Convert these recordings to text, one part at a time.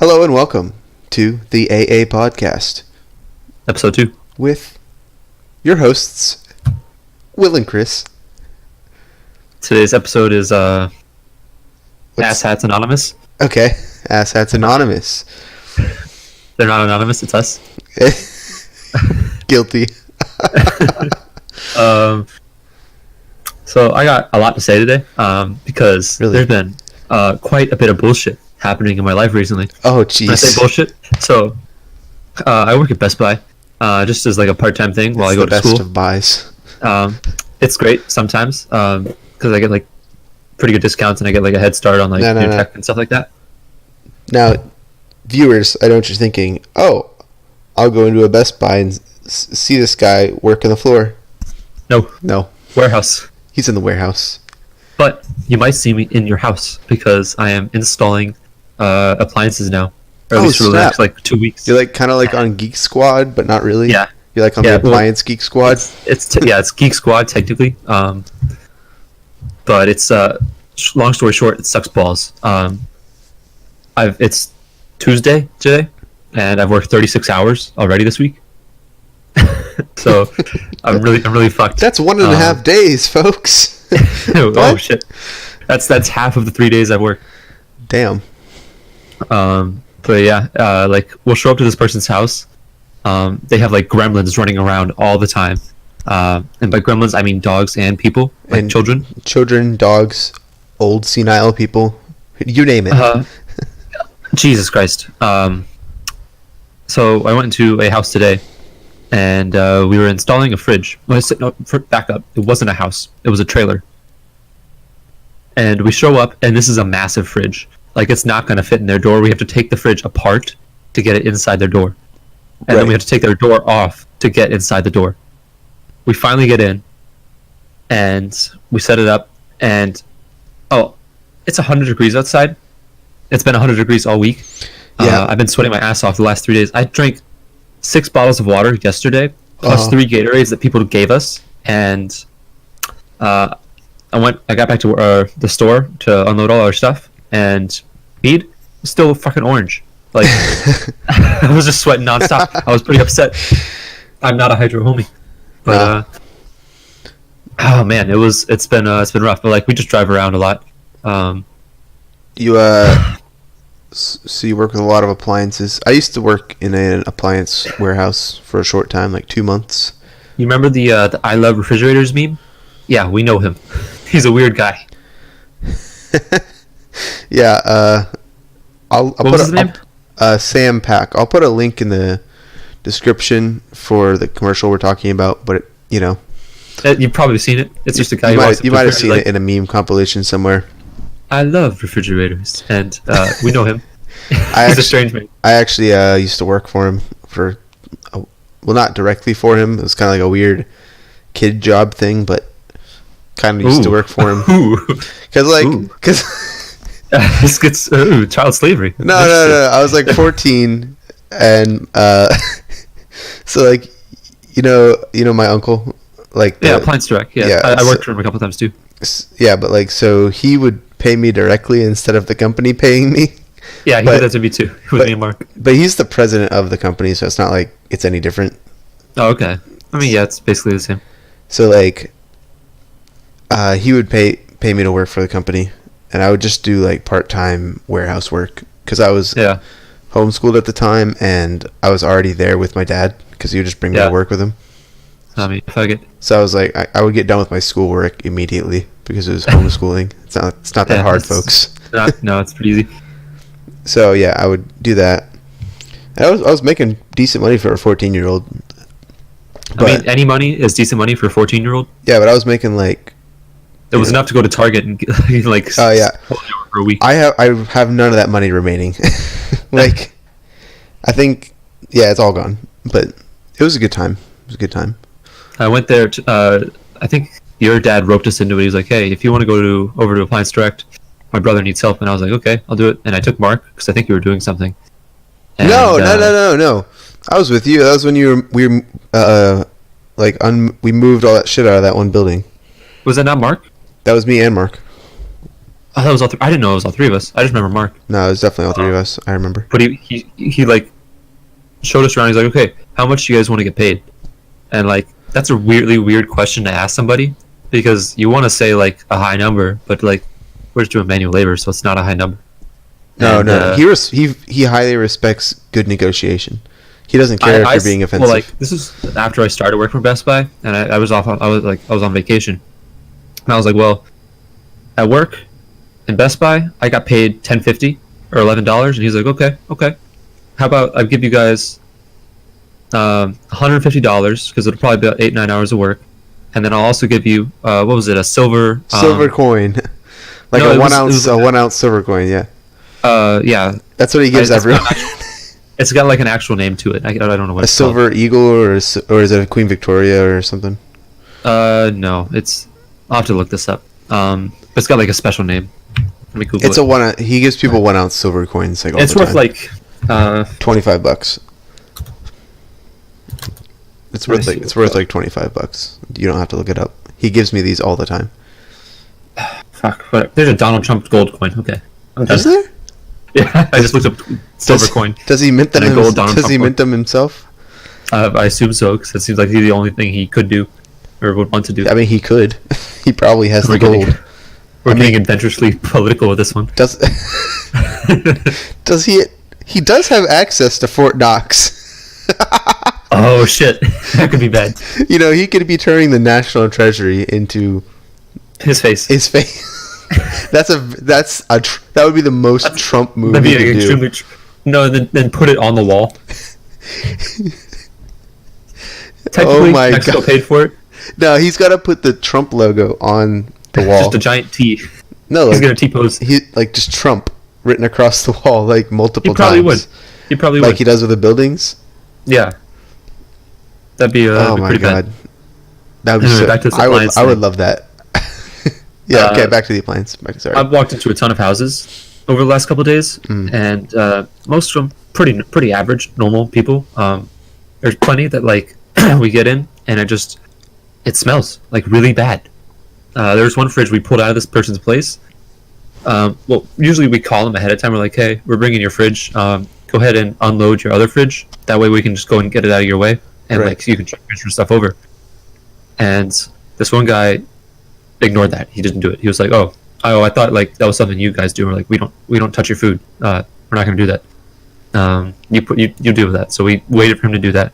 Hello and welcome to the AA Podcast Episode 2. with your hosts, Will and Chris. Today's episode is Ass Hats Anonymous. Okay, Ass Hats Anonymous. They're not anonymous, it's us. Guilty. So I got a lot to say today because Really? there's been quite a bit of bullshit happening in my life recently. Oh, When I say jeez. bullshit, so I work at Best Buy just as like a part-time thing while I go to It's the school. best of buys. It's great sometimes because I get like pretty good discounts and I get like a head start on like No. new tech and stuff like that. Now, viewers, I know what you're thinking. Oh, I'll go into a Best Buy and see this guy working the floor. No, Warehouse. he's in the warehouse. But you might see me in your house because I am installing appliances now. Or at Oh, least for the snap. next like 2 weeks. You're like kind of like on Geek Squad, but not really. Yeah. You're like on Yeah, the well, Appliance Geek Squad. It's Geek Squad technically. But it's long story short, it sucks balls. It's Tuesday today, and I've worked 36 hours already this week. So I'm really fucked. That's 1.5 days, folks. Oh What? shit. That's half of the 3 days I've worked. Damn. But yeah, like we'll show up to this person's house. They have like gremlins running around all the time. And by gremlins, I mean dogs and people, like And children. Children, dogs, old senile people, you name it. Jesus Christ. So I went into a house today, and we were installing a fridge. Back up. It wasn't a house. It was a trailer. And we show up, and this is a massive fridge. Like, it's not going to fit in their door. We have to take the fridge apart to get it inside their door. And then we Right. have to take their door off to get inside the door. We finally get in, and we set it up, and it's 100 degrees outside. It's been 100 degrees all week. Yeah. I've been sweating my ass off the last 3 days. I drank 6 bottles of water yesterday, plus 3 Gatorades that people gave us, and I got back to the store to unload all our stuff, and mead was still fucking orange. Like, I was just sweating nonstop. I was pretty upset. I'm not a hydro homie, but oh man, it's been rough. But like, we just drive around a lot. You so you work with a lot of appliances. I used to work in an appliance warehouse for a short time, like 2 months. You remember the I love refrigerators meme? Yeah, we know him. He's a weird guy. Yeah. What was his name? Sam Pack. I'll put a link in the description for the commercial we're talking about. But You've probably seen it. It's just a guy. you who walks up might to a have fridge, seen like, it in a meme compilation somewhere. I love refrigerators, and we know him. He's a strange man. I actually used to work for him well, not directly for him. It was kind of like a weird kid job thing, but kind of used to work for him. Ooh. Because This gets child slavery. no. I was like 14, and so like you know my uncle, like Yeah, Appliance Direct. Yeah, yeah, I worked for him a couple times too. yeah, but like so he would pay me directly instead of the company paying me. Yeah, he But- did that to me too. With me and Mark. But he's the president of the company, so it's not like it's any different. Oh, okay. I mean, yeah, it's basically the same. So like, he would pay me to work for the company, and I would just do like part-time warehouse work because I was Yeah. homeschooled at the time, and I was already there with my dad because he would just bring me Yeah. to work with him. I mean, if I get So I was like, I would get done with my schoolwork immediately because it was homeschooling. It's not that hard, folks. No, it's pretty easy. So yeah, I would do that. And I was making decent money for a 14-year-old. I mean, any money is decent money for a 14-year-old. Yeah, but I was making like It was enough to go to Target and get, like Oh, yeah. for a week. I have none of that money remaining. Like, I think it's all gone. But it was a good time. I went there. I think your dad roped us into it. He was like, "Hey, if you want to go over to Appliance Direct, my brother needs help." And I was like, "Okay, I'll do it." And I took Mark because I think you were doing something. And, No. I was with you. That was when we moved all that shit out of that one building. Was that not Mark? That was me and Mark. Oh, that was all. I didn't know it was all three of us. I just remember Mark. No, it was definitely all three of us. I remember. But he like showed us around. He's like, okay, how much do you guys want to get paid? And like that's a weirdly weird question to ask somebody because you want to say like a high number, but like we're just doing manual labor, so it's not a high number. No, And, no. He highly respects good negotiation. He doesn't care if you're being offensive. Well, like this is after I started working for Best Buy, and I was off. I was on vacation, and I was like, well, at work in Best Buy, I got paid $10.50 or $11, and he's like, okay. How about I give you guys $150 because it'll probably be about 8-9 hours of work, and then I'll also give you what was it, a silver coin, like no, a 1 ounce, a 1 ounce silver coin. Yeah. Yeah. That's what he gives everyone. It's got like an actual name to it. I don't know what a it's silver called. eagle or is it a Queen Victoria or something? No, I'll have to look this up. But it's got like a special name. Let me Google It's it. a 1. He gives people 1 ounce silver coins like all It's the worth time. like $25. It's worth like $25. You don't have to look it up. He gives me these all the time. fuck. But there's a Donald Trump gold coin. Okay. Is there? Yeah, I just looked up silver coin. Does he mint them? And a gold Donald Does he Trump mint them himself? I assume so because it seems like he's the only thing he could do or would want to do. I mean, he could. He probably has the gold. We're getting adventurously political with this one. Does does he? He does have access to Fort Knox. Oh shit, that could be bad. You know, he could be turning the national treasury into His face. his face. That would be the most Trump move That'd he be could do. extremely. No, then put it on the wall. Technically, my Mexico God. paid for it. No, he's got to put the Trump logo on the wall. Just a giant T. No, He's like, gonna T-pose. he like just Trump written across the wall like multiple He probably times. would. He probably Like would. he does with the buildings. Yeah. That'd be Oh my pretty god, bad. that would be Anyway, so. back to this I would appliance I would thing. love that. Yeah. Okay. Uh, Back to the appliance. Sorry. I've walked into a ton of houses over the last couple of days, and most of them pretty average, normal people. There's plenty that like we get in, and it smells like really bad. There's one fridge we pulled out of this person's place. Well, usually we call them ahead of time. We're like, hey, we're bringing your fridge. Go ahead and unload your other fridge. That way we can just go and get it out of your way, and Right. like you can transfer stuff over. And this one guy ignored that. He didn't do it. He was like, oh, I thought like that was something you guys do. We're like, we don't touch your food. We're not gonna do that. You deal with that. So we waited for him to do that.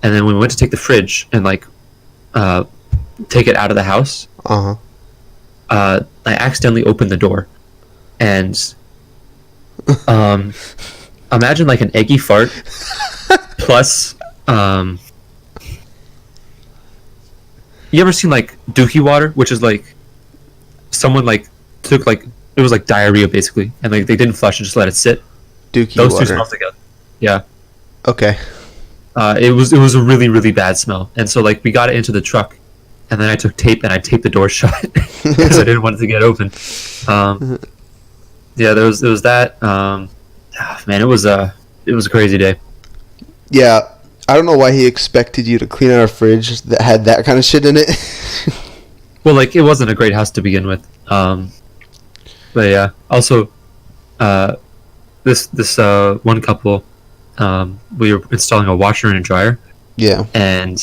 And then when we went to take the fridge and like take it out of the house, I accidentally opened the door, and imagine like an eggy fart plus you ever seen like dookie water, which is like someone like took like it was like diarrhea basically, and like they didn't flush and just let it sit. Dookie Those water. two smells together. Yeah. Okay. It was a really really bad smell, and so like we got it into the truck, and then I took tape and I taped the door shut because I didn't want it to get open. Yeah, there was that. Man, it was a crazy day. Yeah. I don't know why he expected you to clean out a fridge that had that kind of shit in it. Well, like it wasn't a great house to begin with. But yeah, also, this one couple, we were installing a washer and a dryer, Yeah. and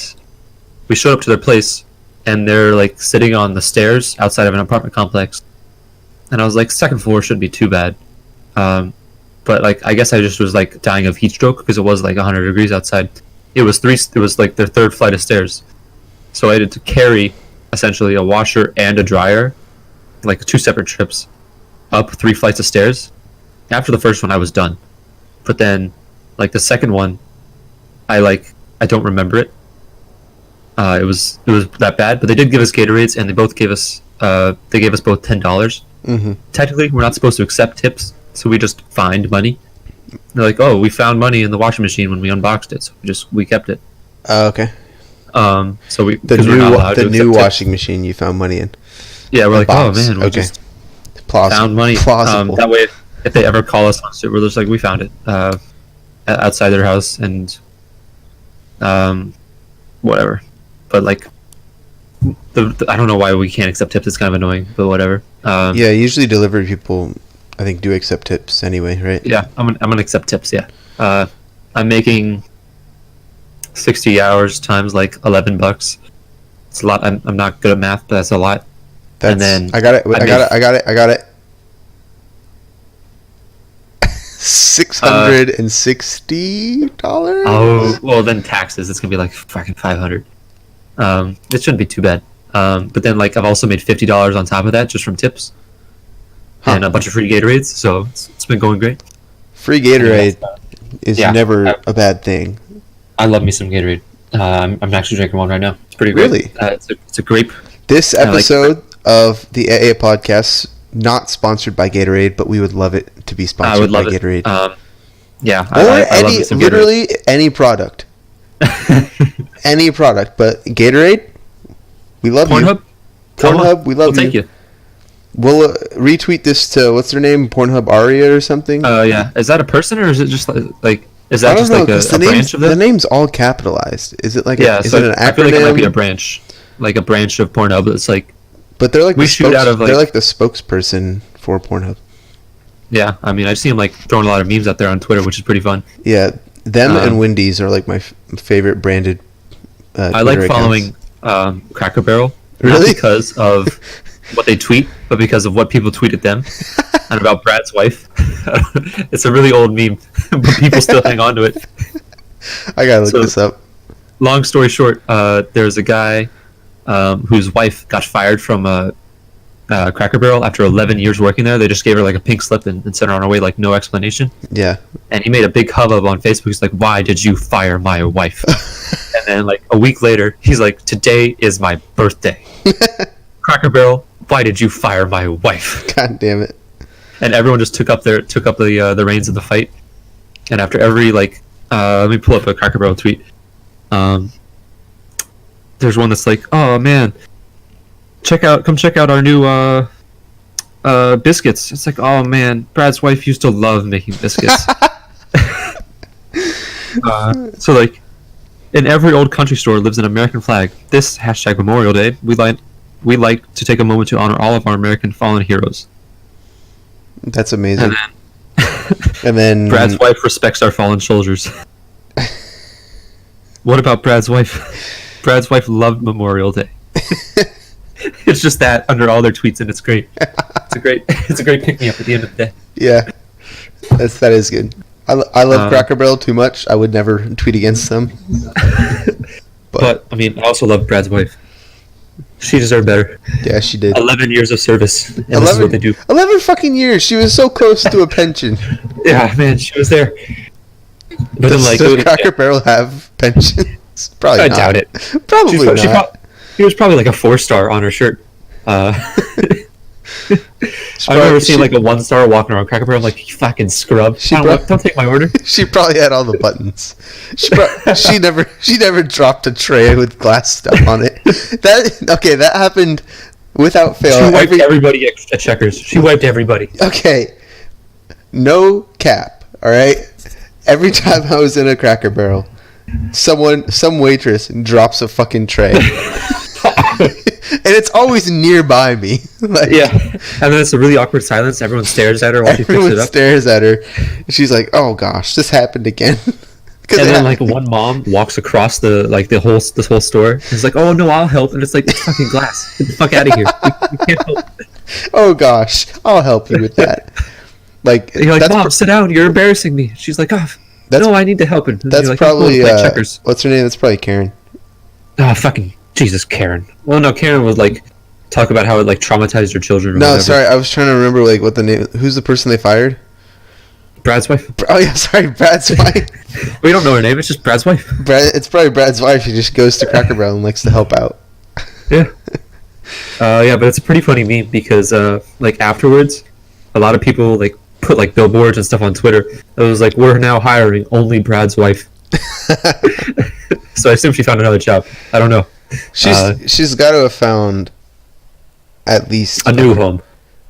we showed up to their place, and they're like sitting on the stairs outside of an apartment complex, and I was like, second floor shouldn't be too bad, but like I guess I just was like dying of heat stroke because it was like 100 degrees outside. It was like their third flight of stairs, so I had to carry essentially a washer and a dryer, like 2 separate trips, up 3 flights of stairs. After the first one, I was done, but then like the second one, I don't remember it. It was that bad, but they did give us Gatorades, and they gave us both $10. Mm-hmm. Technically, we're not supposed to accept tips, so we just find money. They're like, oh, we found money in the washing machine when we unboxed it, so we kept it. Okay. So we The 'cause we're not allowed to new accept tips. washing machine you found money in. Yeah, we're like, box. oh man, we Okay. just Plausible. found money. Plausible. That way, if they ever call us on it, we're just like, we found it outside their house, and whatever. But like, I don't know why we can't accept tips. It's kind of annoying, but whatever. Yeah, usually delivery people, I think, do accept tips anyway, right? Yeah, I'm gonna accept tips. Yeah, I'm making 60 hours times like $11. It's a lot. I'm not good at math, but that's a lot. That's, and then I got it. I got it. $660. Oh, well, then taxes. It's gonna be like fucking 500. It shouldn't be too bad. But then like I've also made $50 on top of that just from tips, and a bunch of free Gatorades. So it's been going great. Free Gatorade is never a bad thing. I love me some Gatorade. I'm actually drinking one right now. It's pretty great. Really? It's a grape. This episode of the AA podcast, not sponsored by Gatorade, but we would love it to be sponsored by Gatorade. Yeah, or I love me some literally any product. Any product, but Gatorade, we love Pornhub? you. Pornhub, we love we'll take you. We'll retweet this to, what's their name? Pornhub Aria or something? Yeah. Is that a person or is it just like is that just know, like a branch of them? The name's all capitalized. Is it like is it an acronym? I feel like it might be a branch. Like a branch of Pornhub that's like. But they're like they're like the spokesperson for Pornhub. Yeah, I mean, I've seen them like throwing a lot of memes out there on Twitter, which is pretty fun. Yeah, them and Wendy's are like my favorite branded. I like following Cracker Barrel, really? Not because of what they tweet, but because of what people tweet at them and about Brad's wife. It's a really old meme, but people still hang on to it. I gotta look this up. Long story short, there's a guy whose wife got fired from Cracker Barrel after 11 years working there. They just gave her like a pink slip and sent her on her way, like no explanation. Yeah. And he made a big hubbub on Facebook. He's like, "Why did you fire my wife?" And then like a week later, he's like, "Today is my birthday." Cracker Barrel, why did you fire my wife? God damn it! And everyone just took up the reins of the fight. And after every like, let me pull up a Cracker Barrel tweet. There's one that's like, "Oh man, come check out our new biscuits." It's like, "Oh man, Brad's wife used to love making biscuits." So like, in every old country store lives an American flag. This hashtag Memorial Day, we like to take a moment to honor all of our American fallen heroes. That's amazing. And then Brad's wife respects our fallen soldiers. What about Brad's wife? Brad's wife loved Memorial Day. It's just that under all their tweets, and it's great. It's a great pick me up at the end of the day. Yeah, that is good. I love Cracker Barrel too much. I would never tweet against them. But I mean, I also love Brad's wife. She deserved better. Yeah, she did. 11 years of service. And this is what they do. 11 fucking years. She was so close to a pension. Yeah, man, she was there. But then, like, does Cracker Barrel have pensions? Probably not. I doubt it. Probably not. He was probably like a 4-star on her shirt. I've never seen like a 1-star walking around Cracker Barrel. I'm like, you fucking scrub. Don't take my order. She probably had all the buttons. She never dropped a tray with glass stuff on it. That happened without fail. She wiped everybody at Checkers. She wiped everybody. Okay, no cap. All right. Every time I was in a Cracker Barrel, some waitress drops a fucking tray. And it's always nearby me. Like, yeah. And then it's a really awkward silence. Everyone stares at her while she picks it up. Everyone stares at her. And she's like, "Oh gosh, this happened again." And then like one mom walks across this whole store. And it's like, "Oh no, I'll help." And it's like, it's fucking glass. Get the fuck out of here. You can't help. Oh gosh, I'll help you with that. Like, you're like, "Mom, sit down. You're embarrassing me." She's like, "Oh, no, I need to help." And that's like, probably Checkers. What's her name? That's probably Karen. Oh, fucking Jesus, Karen. Well, no, Karen would like talk about how it like traumatized her children. Or whatever. Sorry, I was trying to remember like what the name. Who's the person they fired? Brad's wife. Oh yeah, sorry, Brad's wife. We don't know her name. It's just Brad's wife. It's probably Brad's wife. She just goes to Cracker Barrel and likes to help out. Yeah. Yeah, but it's a pretty funny meme because like afterwards, a lot of people like put like billboards and stuff on Twitter. It was like, "We're now hiring only Brad's wife." So I assume she found another job. I don't know. She's got to have found at least a new home.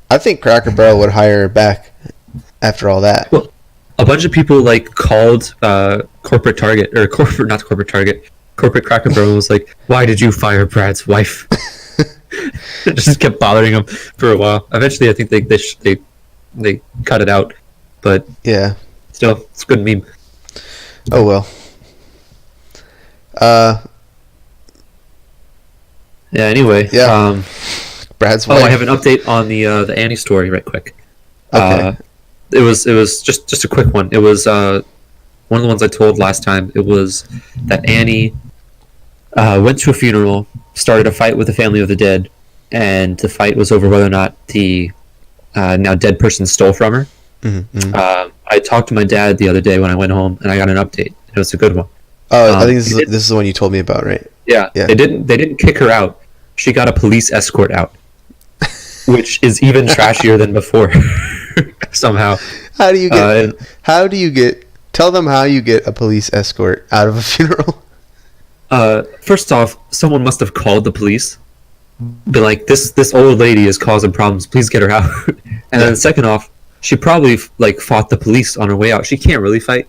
I think Cracker Barrel would hire her back after all that. Well, a bunch of people like called corporate Cracker Barrel and was like, "Why did you fire Brad's wife?" Just kept bothering him for a while. Eventually, I think they cut it out, but Yeah. still, it's a good meme. Oh well. Yeah. Anyway. Yeah. Brad's wife. Oh, I have an update on the Annie story, right quick. Okay. It was just a quick one. It was one of the ones I told last time. It was that Annie went to a funeral, started a fight with the family of the dead, and the fight was over whether or not the now dead person stole from her. Mm-hmm. I talked to my dad the other day when I went home, and I got an update. It was a good one. Oh, I think this is the one you told me about, right? Yeah. They didn't kick her out. She got a police escort out, which is even trashier than before. Somehow. How do you get? Tell them how you get a police escort out of a funeral. First off, someone must have called the police. Be like, this old lady is causing problems. Please get her out. And then second off, she probably fought the police on her way out. She can't really fight.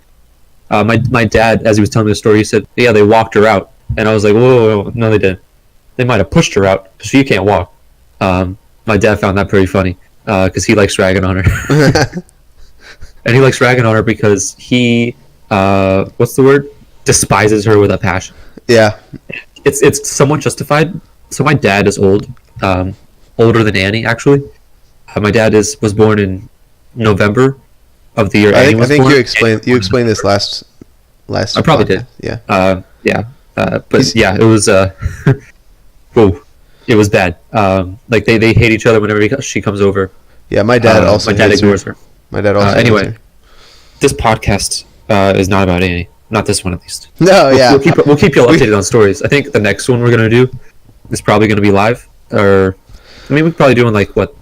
My dad, as he was telling me the story, he said, "Yeah, they walked her out." And I was like, "Whoa, no, they didn't. They might have pushed her out because she can't walk." My dad found that pretty funny because he likes ragging on her. And he likes ragging on her because he, what's the word? Despises her with a passion. Yeah. It's somewhat justified. So my dad is old, older than Annie, actually. My dad was born in November of the year Annie was born. You explained this last I probably podcast. did. Yeah. But yeah, it was whoa, it was bad. They hate each other whenever she comes over. Yeah, my dad also. My dad ignores her. My dad also. Anyway, this podcast is not about Annie. Not this one, at least. No, yeah. We'll keep you all updated on stories. I think the next one we're gonna do is probably gonna be live, or I mean, we're probably doing what?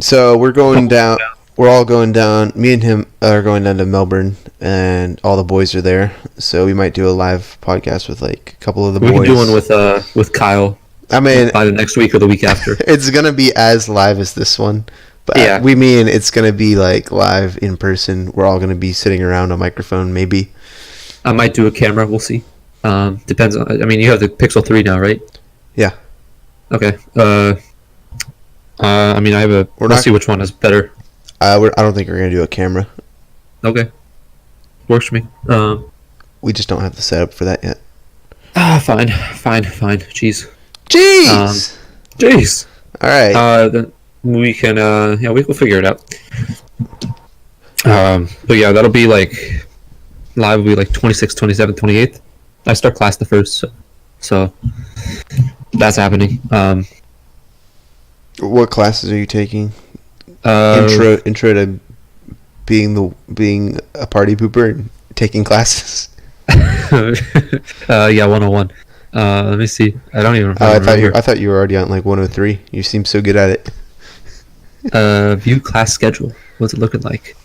So we're going down. We're all going down. Me and him are going down to Melbourne, and all the boys are there. So we might do a live podcast with a couple of the boys. We can do one with Kyle. I mean, by the next week or the week after. It's gonna be as live as this one, but yeah. We mean it's gonna be live in person. We're all gonna be sitting around a microphone, maybe. I might do a camera. We'll see. Depends on. I mean, you have the Pixel 3 now, right? Yeah. Okay. I mean, I have a. We'll see which one is better. I don't think we're gonna do a camera. Okay. Works for me. We just don't have the setup for that yet. Fine. Jeez. All right. Then we can. We'll figure it out. But yeah, that'll be live will be 26th, 27th, 28th. I start class the 1st, so that's happening. What classes are you taking? Intro to being a party pooper and taking classes. Yeah, 101. Let me see. I don't even. I thought you were already on 103. You seem so good at it. View class schedule. What's it looking like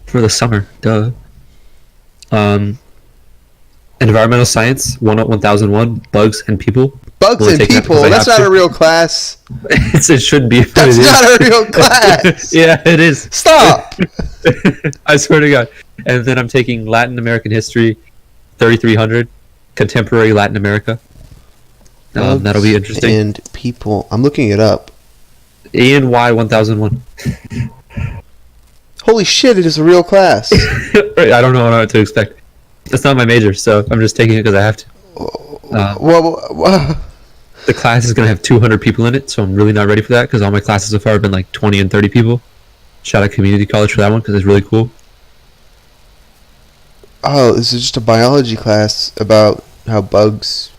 for the summer? Duh. Environmental science 1001 bugs and people. Bugs and people. That's not a real class. It should be. That's not a real class. Yeah, it is. Stop. I swear to God. And then I'm taking Latin American history 3300, contemporary Latin America. That'll be interesting. And people. I'm looking it up. ENY 1001. Holy shit! It is a real class. Right, I don't know what to expect. That's not my major, so I'm just taking it because I have to. The class is going to have 200 people in it, so I'm really not ready for that because all my classes so far have been 20 and 30 people. Shout out community college for that one because it's really cool. Oh, this is just a biology class about how bugs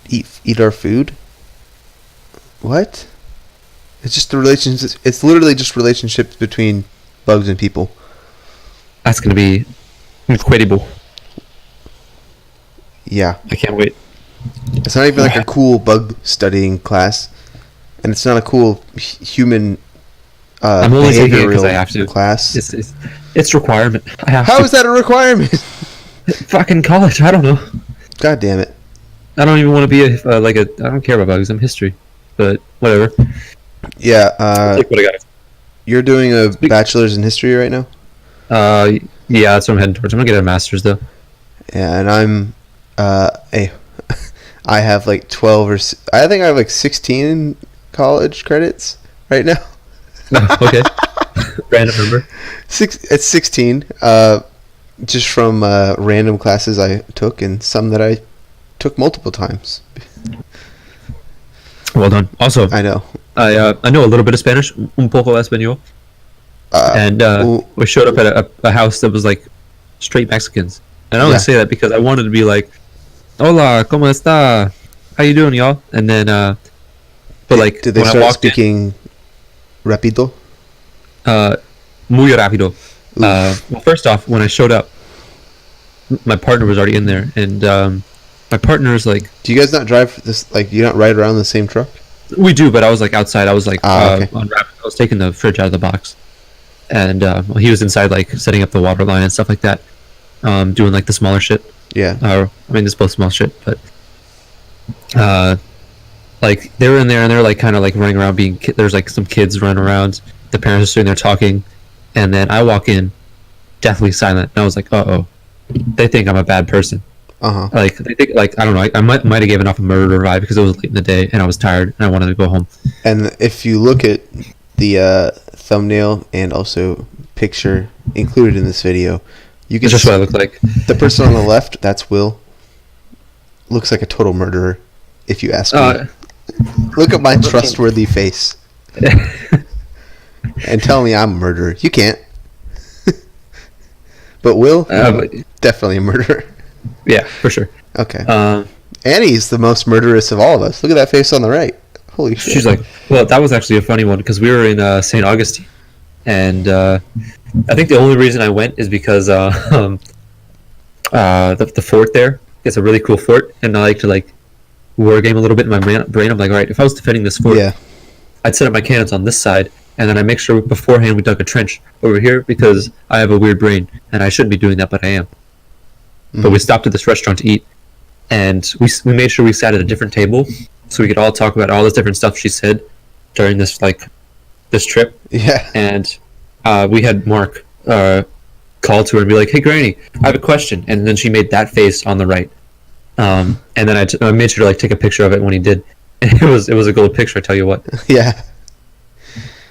eat our food. What? It's just the relationships. It's literally just relationships between bugs and people. That's going to be incredible. Yeah. I can't wait. It's not even a cool bug studying class, and it's not a cool human I'm only taking it because I have to. Class. It's requirement. I have How to. is that a requirement? Fucking college. I don't know. God damn it. I don't even want to be I don't care about bugs. I'm history, but whatever. Yeah. Take what I got. You're doing a bachelor's in history right now? Yeah, that's what I'm heading towards. I'm gonna get a master's though. Yeah, and I'm I have like 12 I think I have like 16 college credits right now. Okay. Random number. It's 16. Just from random classes I took and some that I took multiple times. Well done. Also, I know. I know a little bit of Spanish, un poco español, and we showed up at a house that was like straight Mexicans. And I only say that because I wanted to be like, "Hola, cómo está? How you doing, y'all?" And then, but like, did they start speaking rapido? Muy rápido. Well, first off, when I showed up, my partner was already in there, and my partner's like, do you guys not drive this? Like, you not ride around the same truck? We do, but I was like outside. I was like okay. unwrapping. I was taking the fridge out of the box, and he was inside, like setting up the water line and stuff like that, doing like the smaller shit. Yeah. I mean, it's both small shit, but like they were in there and they're like kind of like running around, there's like some kids running around. The parents are sitting there talking, and then I walk in, deathly silent, and I was like, "Uh-oh, they think I'm a bad person." Like they think, like, I don't know. I might have given off a murder vibe because it was late in the day and I was tired and I wanted to go home. And if you look at the thumbnail and also picture included in this video, you can It's just what I look like. The person on the left, that's Will. Looks like a total murderer, if you ask me. Look at my trustworthy face and tell me I'm a murderer. You can't. But Will, definitely a murderer. Yeah, for sure. Okay. Annie's the most murderous of all of us. Look at that face on the right. Holy shit. She's like, well, that was actually a funny one because we were in St. Augustine, and I think the only reason I went is because the fort there, it's a really cool fort, and I like to like war game a little bit in my brain. I'm like, all right, if I was defending this fort, I'd set up my cannons on this side, and then I make sure beforehand we dug a trench over here because I have a weird brain, and I shouldn't be doing that, but I am. But we stopped at this restaurant to eat, and we made sure we sat at a different table so we could all talk about all this different stuff she said during this trip. Yeah. And we had Mark call to her and be like, "Hey, Granny, I have a question." And then she made that face on the right. And then I made sure to like take a picture of it when he did. And it was a gold picture, I tell you what. Yeah.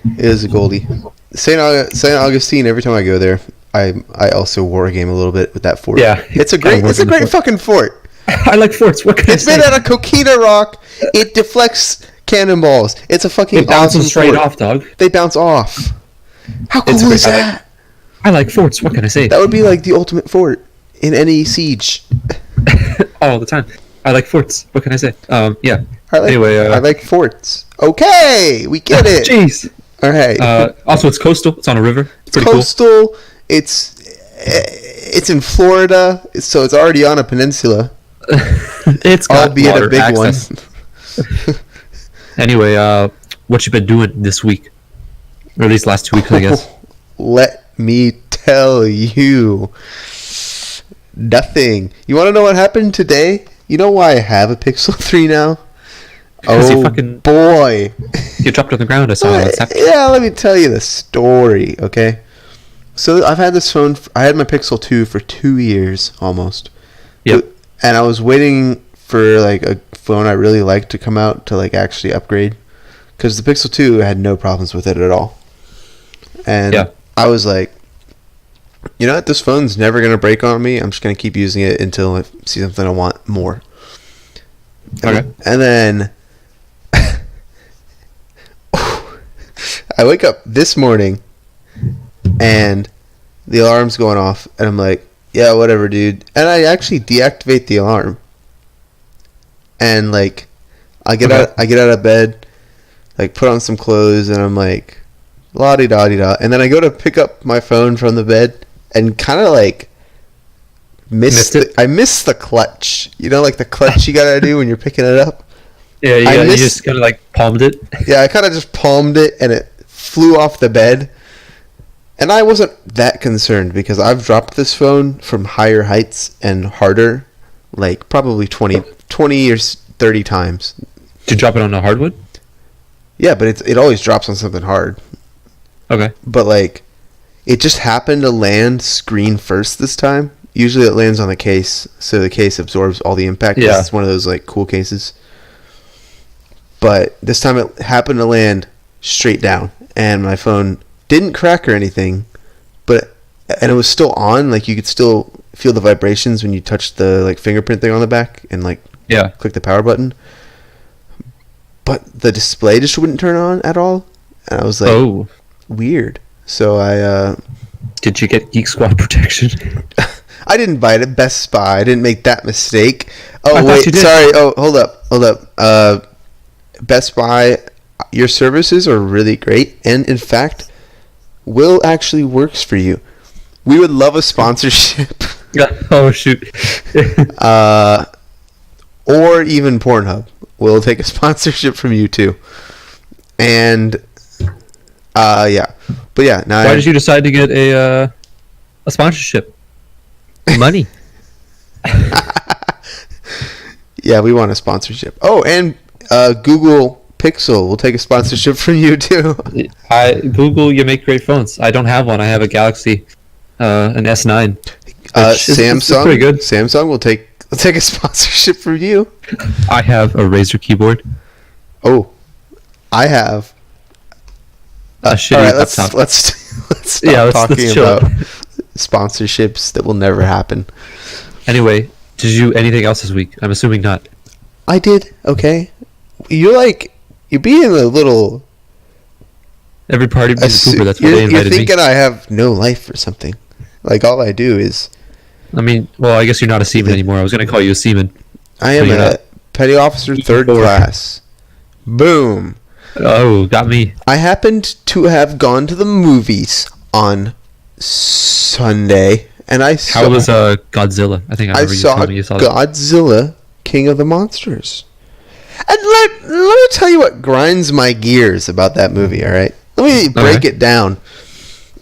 It is a goldie. St. Augustine, every time I go there, I also war game a little bit with that fort. Yeah, it's a great fucking fort. I like forts. What can I say? It's made out of coquina rock. It deflects cannonballs. It's a fucking It bounces awesome straight fort. off, dog. They bounce off. How cool is that? I like forts. What can I say? That would be like the ultimate fort in any siege. All the time. I like forts. What can I say? Yeah. Anyway, I like forts. Okay, we get it. Jeez. All right. Also, it's coastal. It's on a river. It's coastal. Cool. It's in Florida, so it's already on a peninsula. It's got albeit a big access. One. Anyway, what you been doing this week, or at least last 2 weeks, I guess? Let me tell you, nothing. You want to know what happened today? You know why I have a Pixel 3 now? Boy. You dropped it on the ground. I saw it. Yeah, let me tell you the story, okay? So I've had this phone. I had my Pixel 2 for 2 years almost. Yep. And I was waiting for like a phone I really liked to come out to like actually upgrade, because the Pixel 2 had no problems with it at all. And I was like, you know what? This phone's never gonna break on me. I'm just gonna keep using it until I see something I want more. Okay. And then I wake up this morning and the alarm's going off, and I'm like, yeah, whatever, dude. And I actually deactivate the alarm, and like I get out of bed, like put on some clothes, and I'm like, la-di-da-di-da, and then I go to pick up my phone from the bed and kind of like I missed the clutch. You know, like the clutch you gotta do when you're picking it up. Yeah, you just kind of like palmed it. Yeah, I kind of just palmed it, and it flew off the bed. And I wasn't that concerned because I've dropped this phone from higher heights and harder, like probably 20 or 30 times. Did you drop it on a hardwood? Yeah, but it always drops on something hard. Okay. But like, it just happened to land screen first this time, Usually it lands on the case, so the case absorbs all the impact. Yeah. It's one of those like cool cases. But this time it happened to land straight down, and my phone didn't crack or anything, and it was still on. Like you could still feel the vibrations when you touched the like fingerprint thing on the back and like click the power button. But the display just wouldn't turn on at all, and I was like, weird. So I did you get Geek Squad protection? I didn't buy it at Best Buy. I didn't make that mistake. I Oh wait, you did. sorry. Oh, hold up. Best Buy, your services are really great, and in fact, Will actually works for you. We would love a sponsorship. Yeah. Oh shoot. Or even Pornhub. We'll take a sponsorship from you too. And yeah. But yeah, now Why did you decide to get a sponsorship? Money. Yeah, we want a sponsorship. Oh, and Google Pixel will take a sponsorship from you too. Google, you make great phones. I don't have one. I have a Galaxy, an S9. Samsung, pretty good. Samsung will take a sponsorship from you. I have a Razer keyboard. Oh, I have A shitty all right, laptop. let's stop talking let's chill. about sponsorships that will never happen. Anyway, did you do anything else this week? I'm assuming not. I did, okay. You're being a little. Every party beats a pooper. That's why they You're invited me. thinking I have no life or something. Like all I do is I mean, well, I guess you're not a seaman anymore. I was going to call you a seaman. I am you're a not. petty officer, third class. Boom. Oh, got me. I happened to have gone to the movies on Sunday, and I saw. How was Godzilla? I think I I remember you saw telling me you saw that. Godzilla, King of the Monsters. And let me tell you what grinds my gears about that movie, all right? Let me break it down.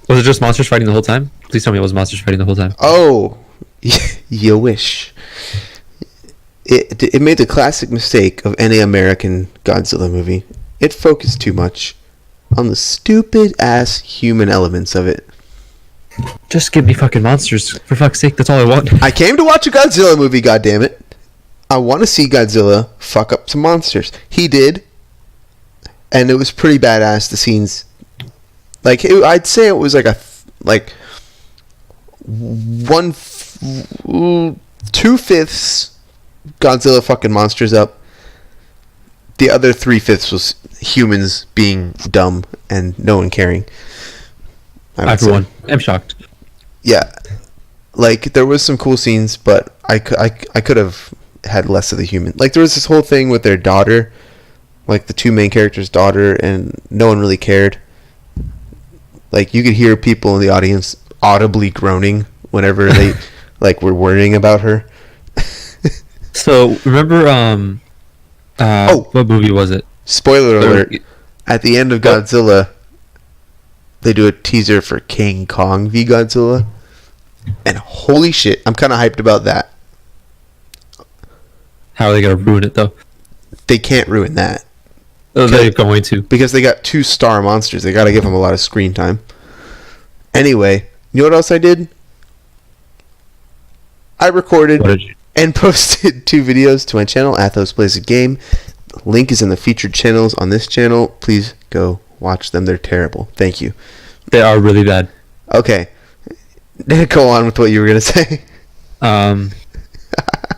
Was it just monsters fighting the whole time? Please tell me it was monsters fighting the whole time. Oh, you wish. It made the classic mistake of any American Godzilla movie. It focused too much on the stupid-ass human elements of it. Just give me fucking monsters. For fuck's sake, that's all I want. I came to watch a Godzilla movie, goddammit. I want to see Godzilla fuck up some monsters. He did, and it was pretty badass. The scenes, I'd say it was like 2/5 Godzilla fucking monsters up. The other 3/5 was humans being dumb and no one caring. I, for one, am shocked. Yeah, like there was some cool scenes, but I could have had less of the human. Like there was this whole thing with their daughter, like the two main characters' daughter, and no one really cared. Like you could hear people in the audience audibly groaning whenever they were worrying about her. So remember, what movie was it? Spoiler alert! At the end of Godzilla, they do a teaser for King Kong v Godzilla, and holy shit, I'm kind of hyped about that. How are they gonna ruin it though? They can't ruin that. Oh, they're going to. Because they got 2 star monsters. They got to give them a lot of screen time. Anyway, you know what else I did? I recorded and posted 2 videos to my channel, Athos Plays a Game. The link is in the featured channels on this channel. Please go watch them. They're terrible. Thank you. They are really bad. Okay. Go on with what you were going to say.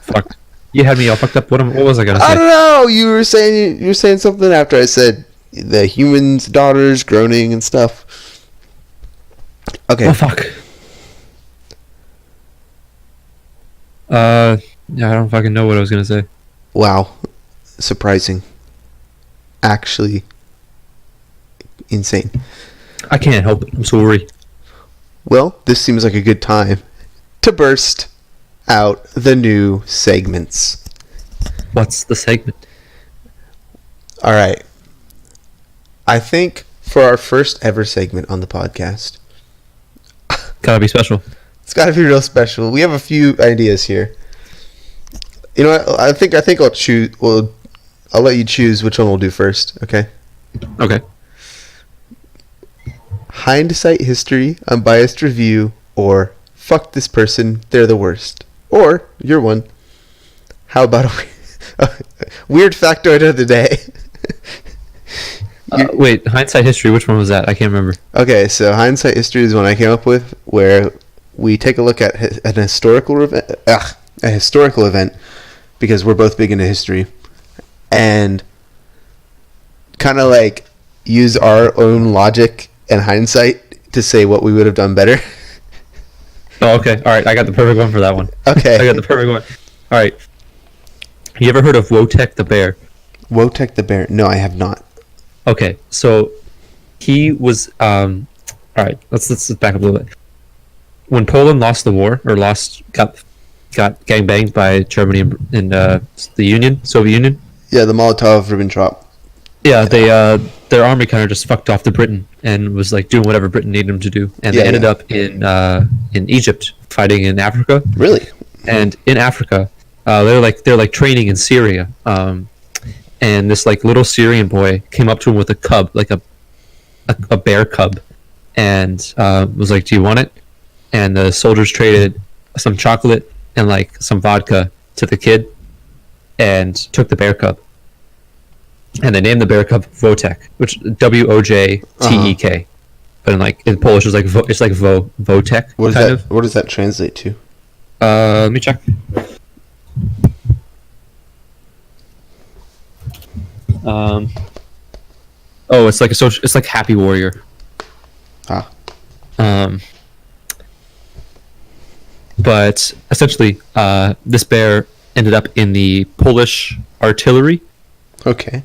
Fuck. You had me all fucked up. What was I gonna say? I don't know. You were saying something after I said the human's daughters groaning and stuff. Okay. Oh fuck. Yeah, I don't fucking know what I was gonna say. Wow. Surprising. Actually insane. I can't help it. I'm sorry. Well, this seems like a good time to burst out the new segments. What's the segment? All right. I think for our first ever segment on the podcast, Gotta be special. it's got to be real special. We have a few ideas here. You know what? I think I'll choose. Well, I'll let you choose which one we'll do first. Okay. Okay. Hindsight history, unbiased review, or fuck this person, they're the worst. Or, you're one. How about a weird factoid of the day? Wait, hindsight history, which one was that? I can't remember. Okay, so hindsight history is one I came up with where we take a look at an historical event, a historical event, because we're both big into history, and kind of like use our own logic and hindsight to say what we would have done better. Oh, okay. All right, I got the perfect one for that one. Okay. I got the perfect one. All right. You ever heard of Wojtek the bear? Wojtek the bear? No, I have not. Okay, so he was all right, let's back up a little bit. When Poland lost the war, or got gangbanged by Germany and the Soviet Union. Yeah, the Molotov-Ribbentrop. Yeah, they their army kind of just fucked off to Britain and was like doing whatever Britain needed them to do, and they ended up in Egypt fighting in Africa. Really? And in Africa, they're like training in Syria. And this like little Syrian boy came up to him with a cub, like a bear cub, and was like, "Do you want it?" And the soldiers traded some chocolate and like some vodka to the kid, and took the bear cub. And they named the bear cub Wojtek, which Wojtek, but in Polish it's like Wojtek. What does that translate to? Let me check. It's like it's like happy warrior. Ah. But essentially, this bear ended up in the Polish artillery. Okay.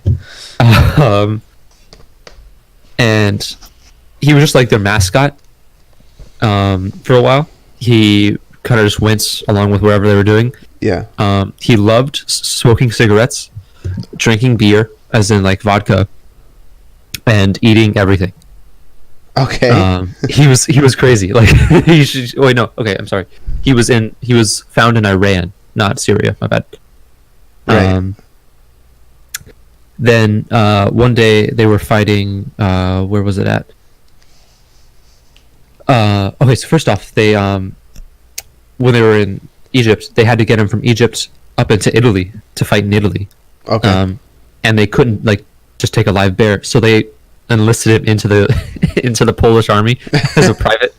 And he was just like their mascot. For a while, he kind of just went along with whatever they were doing. Yeah. He loved smoking cigarettes, drinking beer, as in like vodka, and eating everything. Okay. He was crazy. Like wait, no. Okay, I'm sorry. He was found in Iran, not Syria. My bad. Right. Then one day they were fighting. Where was it at? Okay, so first off, they when they were in Egypt, they had to get him from Egypt up into Italy to fight in Italy. Okay. And they couldn't like just take a live bear, so they enlisted him into the Polish army as a private.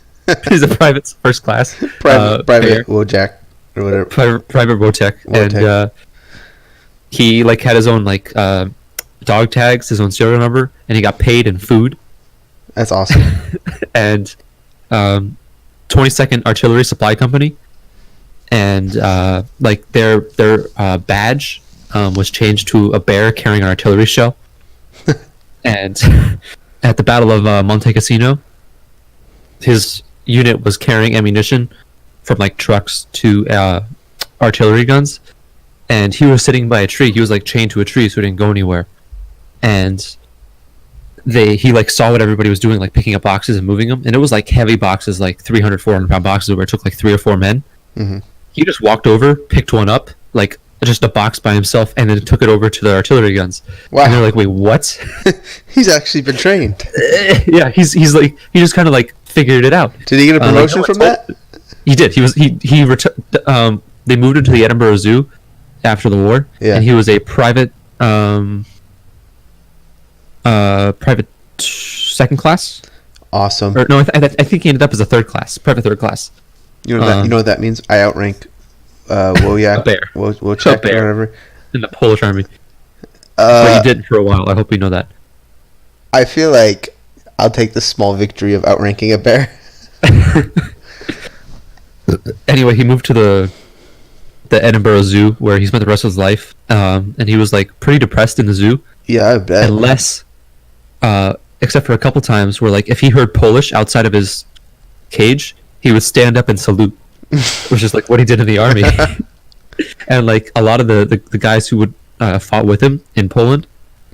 He's a private first class. Private Wojtek or whatever. Private Wojtek. And he like had his own like dog tags, his own serial number, and he got paid in food. That's awesome. And 22nd Artillery Supply Company, and like their badge was changed to a bear carrying an artillery shell. And at the Battle of Monte Cassino, his unit was carrying ammunition from like trucks to artillery guns, and he was sitting by a tree. He was like chained to a tree, so he didn't go anywhere. And he like saw what everybody was doing, like picking up boxes and moving them, and it was like heavy boxes, like 300 400 pound boxes, where it took like 3 or 4 men. Mm-hmm. He just walked over, picked one up, like just a box by himself, and then took it over to the artillery guns. Wow. And they're like, wait, what? He's actually been trained. Yeah, he's like, he just kind of like figured it out. Did he get a promotion from that? He did. They moved him to the Edinburgh Zoo after the war, and he was a private second class. Awesome. Or no, I think he ended up as a third class, private third class. You know what that means? I outrank Wojtek, a bear. Wojtek, A bear. or whatever. In the Polish army. But you did for a while. I hope you know that. I feel like I'll take the small victory of outranking a bear. Anyway, he moved to the Edinburgh Zoo, where he spent the rest of his life, and he was like pretty depressed in the zoo. Yeah, I bet. Unless, except for a couple times where like if he heard Polish outside of his cage, he would stand up and salute, which is like what he did in the army. And like a lot of the guys who would fought with him in Poland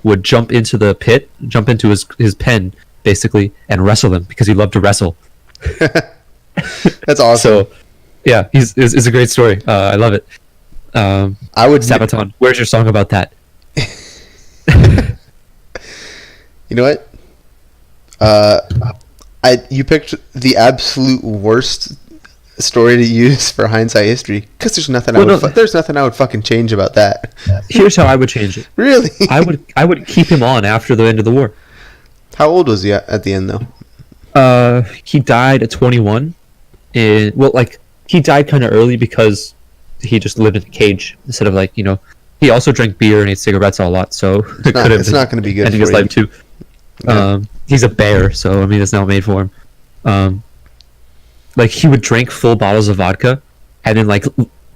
would jump into the pit, jump into his pen basically, and wrestle him because he loved to wrestle. That's awesome. So, yeah, it's a great story. I love it. I would Sabaton. Where's your song about that? You know what? You picked the absolute worst story to use for hindsight history because there's nothing there's nothing I would fucking change about that. Here's how I would change it. Really? I would keep him on after the end of the war. How old was he at the end though? He died at 21. He died kind of early because he just lived in a cage instead of he also drank beer and ate cigarettes a lot, so it's not going to be good ending for his life too. Yeah. He's a bear, so I mean it's not made for him. He would drink full bottles of vodka and then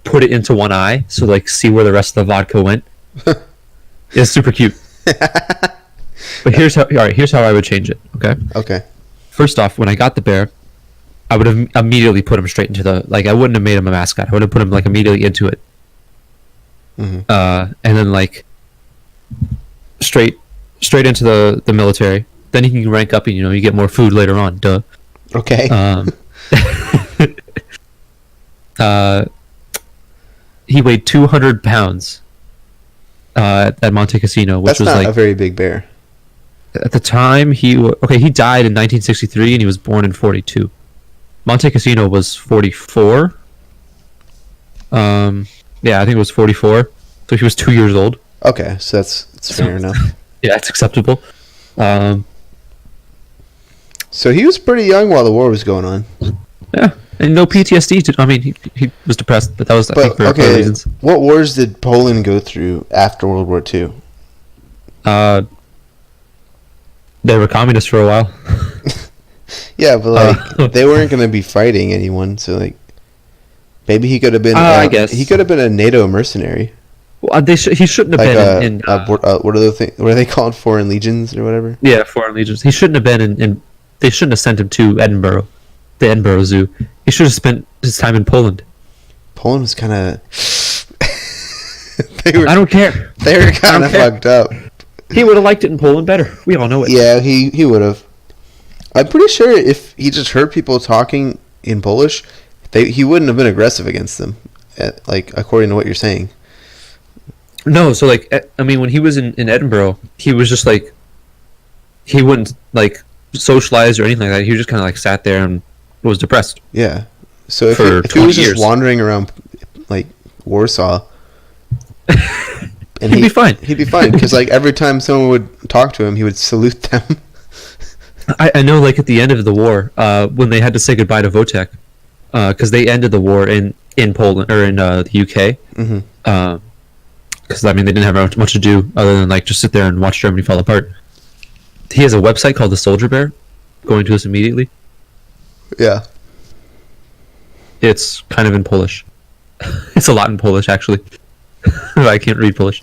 put it into one eye, so see where the rest of the vodka went. It's super cute. But here's how I would change it. Okay. First off, when I got the bear, I would have immediately put him straight into the I wouldn't have made him a mascot. I would have put him immediately into it. Mm-hmm. And then straight into the military. Then he can rank up and you get more food later on. Duh. Okay. He weighed 200 pounds at Monte Cassino, which That's was not a very big bear. At the time he died in 1963 and he was born in 42. Monte Cassino was 44. Yeah, I think it was 44. So he was 2 years old. Okay, so that's fair enough. Yeah, it's acceptable. So he was pretty young while the war was going on. Yeah, and no PTSD. He was depressed, but that was I think for other reasons. What wars did Poland go through after World War II? They were communists for a while. Yeah, but they weren't going to be fighting anyone, so maybe he could have been. I guess he could have been a NATO mercenary. Well, he shouldn't have been what are those things? What are they called? Foreign legions or whatever? Yeah, foreign legions. He shouldn't have been in. They shouldn't have sent him to Edinburgh, the Edinburgh Zoo. He should have spent his time in Poland. Poland was kind of. I don't care. They were kind of fucked up. He would have liked it in Poland better. We all know it. Yeah, he would have. I'm pretty sure if he just heard people talking in Polish, he wouldn't have been aggressive against them, according to what you're saying. No, so when he was in Edinburgh, he was just he wouldn't socialize or anything like that. He just kind of sat there and was depressed. Yeah. So if he was just wandering around Warsaw, he'd be fine. He'd be fine because every time someone would talk to him, he would salute them. I know at the end of the war, when they had to say goodbye to Wojtek, because they ended the war in Poland or in the UK. Mm-hmm. Because they didn't have much to do other than just sit there and watch Germany fall apart. He has a website called the Soldier Bear. Going to this immediately. Yeah. It's kind of in Polish. It's a lot in Polish actually. I can't read Polish.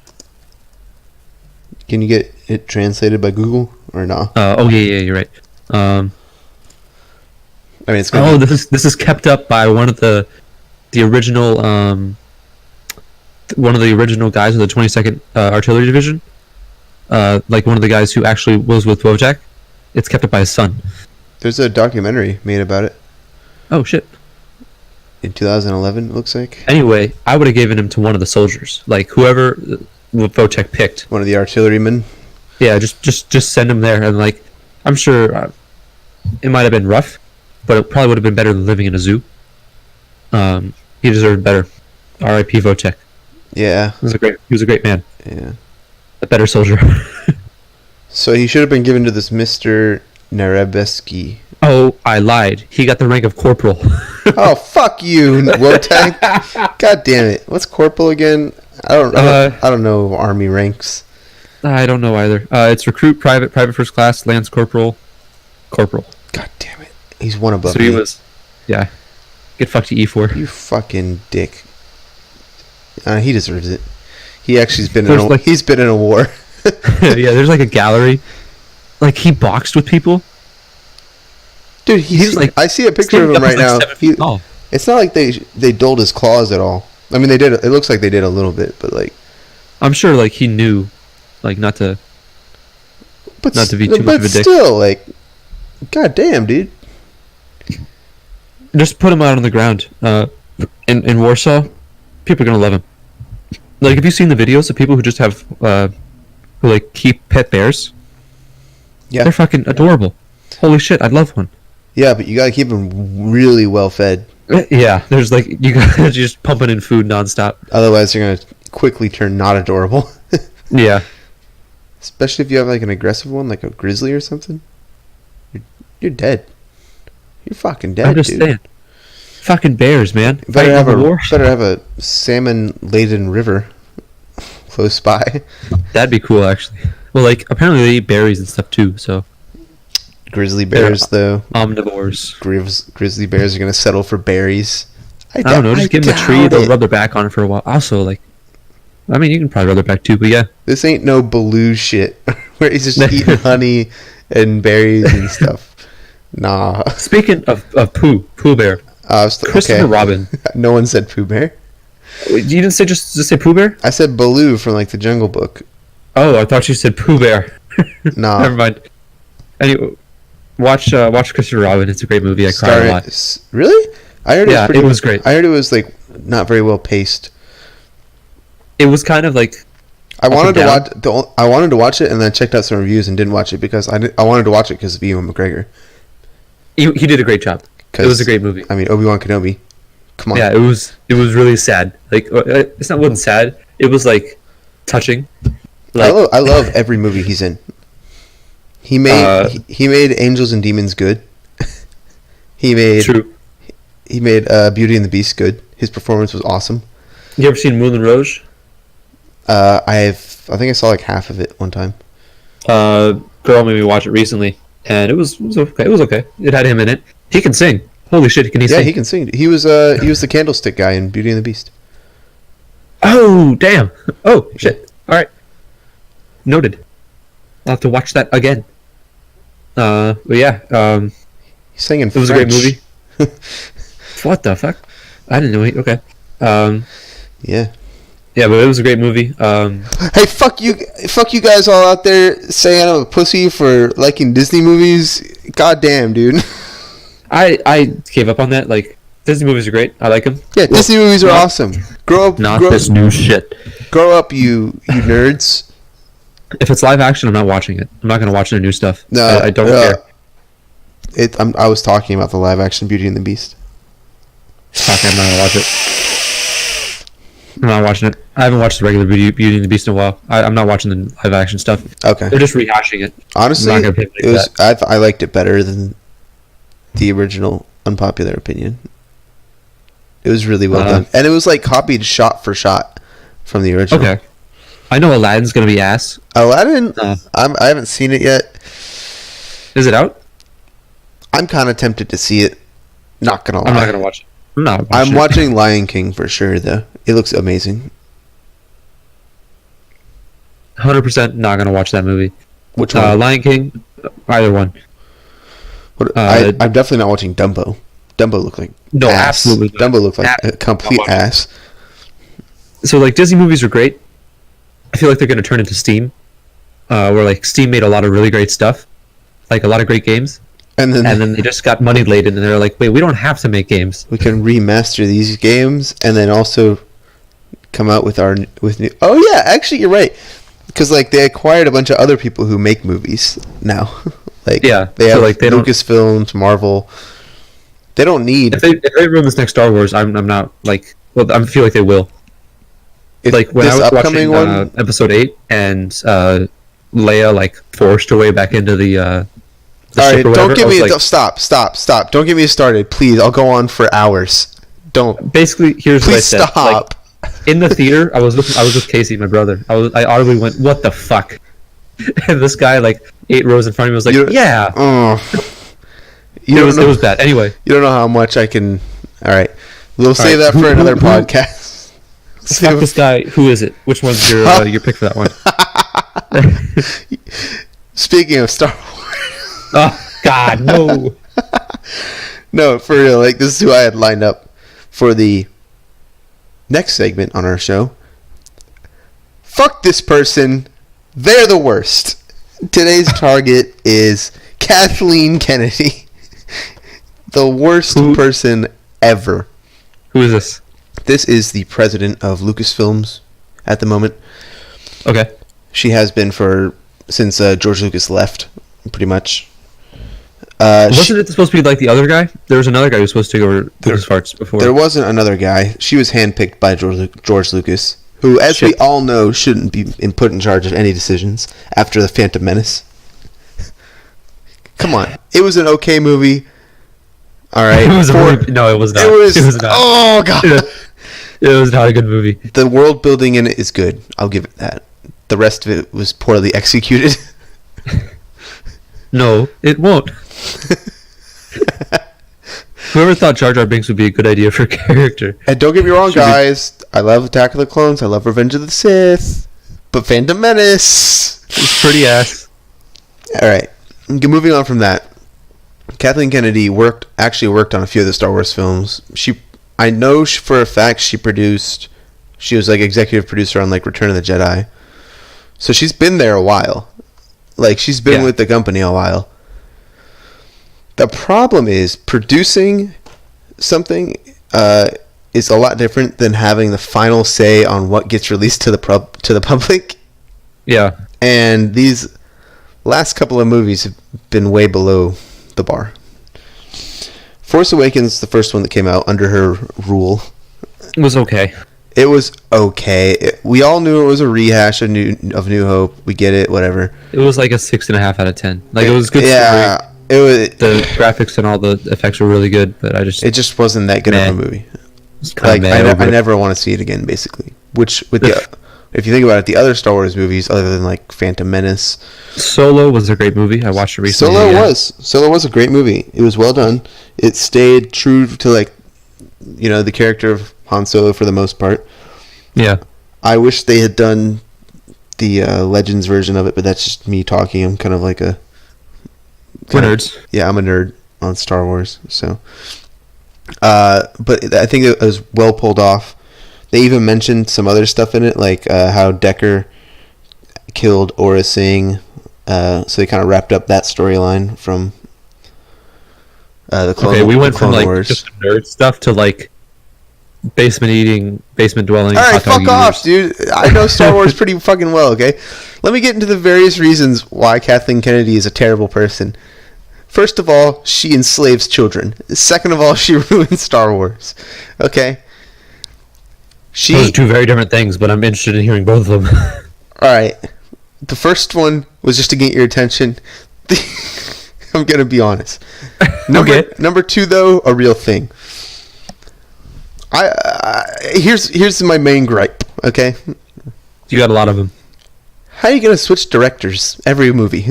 Can you get it translated by Google or not? Yeah, you're right. It's this is kept up by one of the original guys of the 22nd Artillery Division. One of the guys who actually was with Wojtek. It's kept up by his son. There's a documentary made about it. Oh shit. In 2011, it looks like. Anyway, I would have given him to one of the soldiers, whoever Wojtek picked. One of the artillerymen. Yeah, just send him there, and I'm sure it might have been rough, but it probably would have been better than living in a zoo. He deserved better. R.I.P. Wojtek. Yeah. He was a great man. Yeah. A better soldier. So he should have been given to this Mr. Narebeski. Oh, I lied. He got the rank of corporal. Oh, fuck you, Wojtek. God damn it. What's corporal again? I don't know army ranks. I don't know either. It's recruit, private first class, lance corporal. God damn it. He's one above me. So he was. Yeah. Get fucked to E4. You fucking dick. He deserves it. He actually's been he's been in a war. Yeah, there's a gallery. He boxed with people. Dude, he's I see a picture of him right now. It's not like they dulled his claws at all. They did. It looks like they did a little bit, but I'm sure he knew, not to be too much of a dick. But still, god damn, dude. Just put him out on the ground. In Warsaw, people are gonna love him. Have you seen the videos of people who just have who keep pet bears? Yeah, they're fucking adorable. Holy shit, I'd love one. Yeah, but you gotta keep them really well fed. Yeah, there's like you guys just pumping in food nonstop. Otherwise, you're gonna quickly turn not adorable. Yeah, Especially if you have like an aggressive one, like a grizzly or something. You're dead. You're fucking dead, I'm just dude. saying. Fucking bears, man. Better have Fighting war. a salmon-laden river close by. That'd be cool, actually. Well, like apparently they eat berries and stuff too. So Grizzly bears, though. omnivores. Grizzly bears are gonna settle for berries. I don't know. Just give them a tree. They'll it. rub their back on it for a while. Also, like, I mean, you can probably rub their back too. But yeah, This ain't no Baloo shit where he's just eating honey and berries and stuff. Nah. speaking of Pooh Bear, Christopher Robin. No one said Pooh Bear. You didn't say just say Pooh Bear? I said Baloo from like the Jungle Book. Oh, I thought you said Pooh Bear. Nah. Never mind. Anyway, watch Christopher Robin. It's a great movie. I cried a lot. Really? I heard it was great. I heard it was like not very well paced. It was kind of like I wanted to watch it and then I checked out some reviews and didn't watch it because I wanted to watch it because of Ewan McGregor. he did a great job. It was a great movie. I mean, Obi-Wan Kenobi. Come on. Yeah, it was really sad. Like it wasn't sad. It was like touching. Like, I love every movie he's in. He made Angels and Demons good. he made Beauty and the Beast good. His performance was awesome. You ever seen Moulin Rouge? I think I saw like half of it one time. Girl made me watch it recently, and it was okay. It was okay. It had him in it. He can sing. Holy shit, can he sing? Yeah, he can sing. He was the candlestick guy in Beauty and the Beast. Oh, damn. Oh, shit. All right. Noted. I'll have to watch that again. But yeah. He sang in It was French. a great movie. What the fuck? I didn't know he... Okay. Yeah. Yeah, but it was a great movie. Hey, fuck you guys all out there saying I'm a pussy for liking Disney movies. God damn, dude. I gave up on that. Like, Disney movies are great. I like them. Yeah, Disney movies are awesome. Grow up. Not this new shit. Grow up, you nerds. If it's live action, I'm not watching it. I'm not going to watch the new stuff. No, I don't care. I was talking about the live action Beauty and the Beast. Fuck, I'm not going to watch it. I'm not watching it. I haven't watched the regular Beauty and the Beast in a while. I'm not watching the live action stuff. Okay. They're just rehashing it. Honestly, I'm not gonna it was. I liked it better than the original. Unpopular opinion. It was really well done, and it was like copied shot for shot from the original. Okay. I know Aladdin's gonna be ass. Aladdin. I haven't seen it yet. Is it out? I'm kind of tempted to see it. Not gonna lie. I'm not gonna watch it. I'm watching Lion King for sure, though. It looks amazing. 100% not gonna watch that movie. Which one? Lion King, either one. I'm definitely not watching Dumbo. Dumbo looked like ass. Absolutely not. Dumbo looked like a complete ass. So like Disney movies are great. I feel like they're gonna turn into Steam, where like Steam made a lot of really great stuff, like a lot of great games, and then they just got money laden, and they're like, wait, we don't have to make games. We can remaster these games and then also come out with new. Oh yeah, actually you're right. Because like they acquired a bunch of other people who make movies now. Like yeah, they have like they Lucasfilms, Marvel. They don't need. If they run this next Star Wars, I'm not like. Well, I feel like they will. Like when I was watching Episode 8 and Leia like forced her way back into the all right, don't get me. Stop. Don't get me started, please. I'll go on for hours. Don't. Basically, here's what I said. Stop. Like, in the theater, I was with Casey, my brother. I audibly went, "What the fuck?" And this guy, like 8 rows in front of me, was like, "Yeah." It was bad. Anyway, you don't know how much I can. All right, we'll save that for another podcast. Fuck this guy. Who is it? Which one's your pick for that one? Speaking of Star Wars. Oh God, no. No, for real. Like this is who I had lined up for the next segment on our show. Fuck this person. They're the worst. Today's target is Kathleen Kennedy. The worst person ever. Who is this? This is the president of Lucasfilms at the moment. Okay. She has been since George Lucas left, pretty much. Wasn't it supposed to be like the other guy? There was another guy who was supposed to take over Lucas farts before. There wasn't another guy. She was handpicked by George Lucas, who, as we all know, shouldn't be put in charge of any decisions after The Phantom Menace. Come on. It was an okay movie. All right. No, it was not. It was not. Oh, God. It was not a good movie. The world building in it is good. I'll give it that. The rest of it was poorly executed. No, it won't. Whoever thought Jar Jar Binks would be a good idea for a character? And don't get me wrong, guys. I love Attack of the Clones. I love Revenge of the Sith. But Phantom Menace. It's pretty ass. All right. Moving on from that. Kathleen Kennedy actually worked on a few of the Star Wars films. I know for a fact she was like executive producer on like Return of the Jedi. So she's been there a while. Like she's been with the company a while. The problem is producing something is a lot different than having the final say on what gets released to the public. Yeah. And these last couple of movies have been way below the bar. Force Awakens, the first one that came out under her rule. It was okay. It was okay. We all knew it was a rehash of New Hope. We get it, whatever. It was like a 6.5 out of 10. Like it was good. Yeah, story. it was. The graphics and all the effects were really good, but it just wasn't that good of a movie. Like I never want to see it again. Basically, if you think about it, the other Star Wars movies, other than like Phantom Menace, Solo was a great movie. I watched it recently. Solo was a great movie. It was well done. It stayed true to like, the character of Han Solo for the most part. Yeah. I wish they had done the Legends version of it, but that's just me talking. I'm kind of like we're nerds. Yeah, I'm a nerd on Star Wars. So, but I think it was well pulled off. They even mentioned some other stuff in it, like how Decker killed Aura Singh. So they kind of wrapped up that storyline from the Clone Wars. Okay, we went from like just nerd stuff to like basement dwelling. All right, fuck off, dude. I know Star Wars pretty fucking well. Okay, let me get into the various reasons why Kathleen Kennedy is a terrible person. First of all, she enslaves children. Second of all, she ruins Star Wars. Okay. Those are two very different things, but I'm interested in hearing both of them. All right. The first one was just to get your attention. I'm going to be honest. Number two, though, a real thing. Here's my main gripe, okay? You got a lot of them. How are you going to switch directors every movie?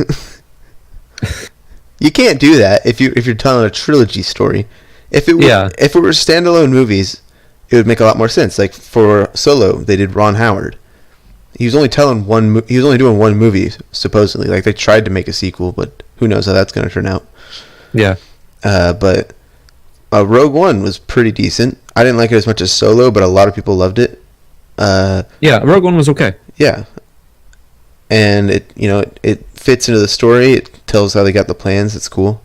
You can't do that if you're telling a trilogy story. If it were standalone movies, it would make a lot more sense. Like for Solo, they did Ron Howard. He was only doing one movie supposedly. Like they tried to make a sequel, but who knows how that's going to turn out. Yeah. But Rogue One was pretty decent. I didn't like it as much as Solo, but a lot of people loved it. Yeah, Rogue One was okay. Yeah. And it fits into the story. It tells how they got the plans. It's cool.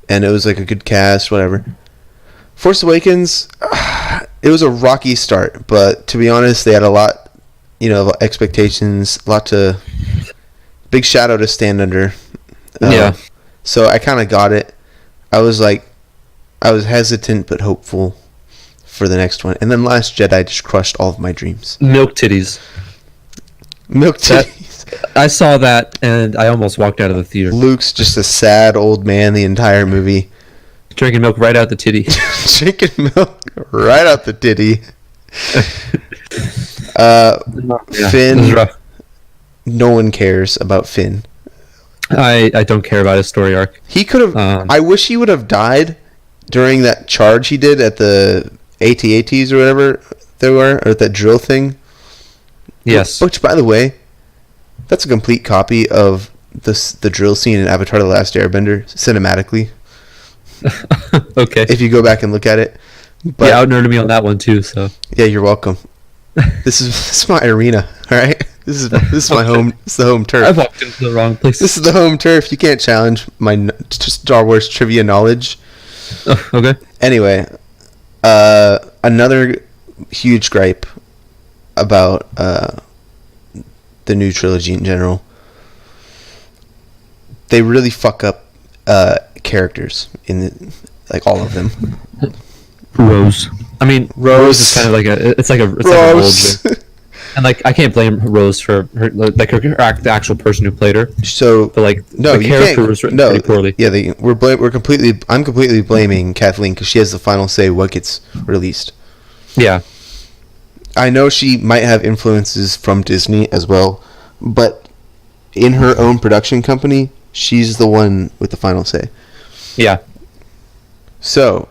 And it was like a good cast, whatever. Force Awakens, it was a rocky start, but to be honest, they had a lot, of expectations, big shadow to stand under. Yeah. So I kind of got it. I was hesitant but hopeful for the next one. And then Last Jedi just crushed all of my dreams. Milk titties. I saw that and I almost walked out of the theater. Luke's just a sad old man the entire movie. Drinking milk right out the titty. Drinking milk right out the titty. Finn. No one cares about Finn. I don't care about his story arc. He could have. I wish he would have died during that charge he did at the AT-ATs or whatever they were, or that drill thing. Yes. Which, by the way, that's a complete copy of the drill scene in Avatar: The Last Airbender cinematically. Okay. If you go back and look at it. But, yeah, out-nerded me on that one too. So. Yeah, you're welcome. This is my arena. All right. This is my home. It's the home turf. I walked into the wrong place. This is the home turf. You can't challenge my Star Wars trivia knowledge. Oh, okay. Anyway, another huge gripe about the new trilogy in general. They really fuck up characters in the, like all of them. Rose. I mean, Rose is kind of like it's like a Rose. Like and like I can't blame Rose for her, like the actual person who played her. So, but like no, the you character can't. was written No, pretty poorly. yeah, I'm completely blaming Kathleen because she has the final say what gets released. Yeah. I know she might have influences from Disney as well, but in her own production company, she's the one with the final say. Yeah. So,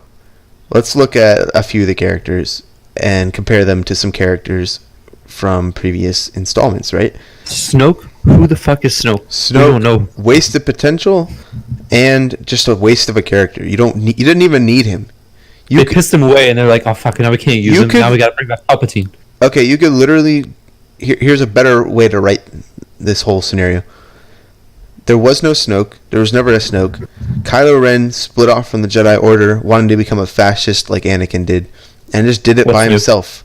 let's look at a few of the characters and compare them to some characters from previous installments, right? Snoke? Who the fuck is Snoke? Snoke, we don't know. Wasted potential and just a waste of a character. You didn't even need him. They pissed him away and they're like, oh fuck, now we can't use him. Now we gotta bring back Palpatine. Okay, you could literally... Here's a better way to write this whole scenario. There was no Snoke. There was never a Snoke. Kylo Ren split off from the Jedi Order, wanted to become a fascist like Anakin did, and just did it by himself.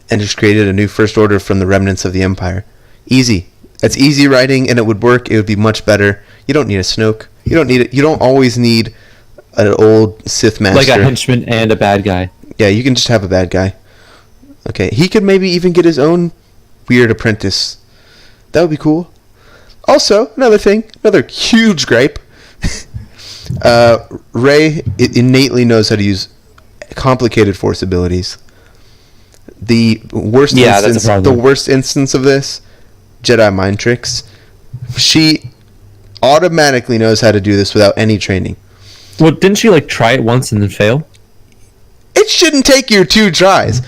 And just created a new First Order from the remnants of the Empire. Easy. That's easy writing, and it would work. It would be much better. You don't need a Snoke. You don't need it. You don't always need an old Sith master. Like a henchman and a bad guy. Yeah, you can just have a bad guy. Okay, he could maybe even get his own weird apprentice. That would be cool. Also, another huge gripe. Rey innately knows how to use complicated Force abilities. The worst instance of this, Jedi mind tricks. She automatically knows how to do this without any training. Well, didn't she like try it once and then fail? It shouldn't take you 2 tries.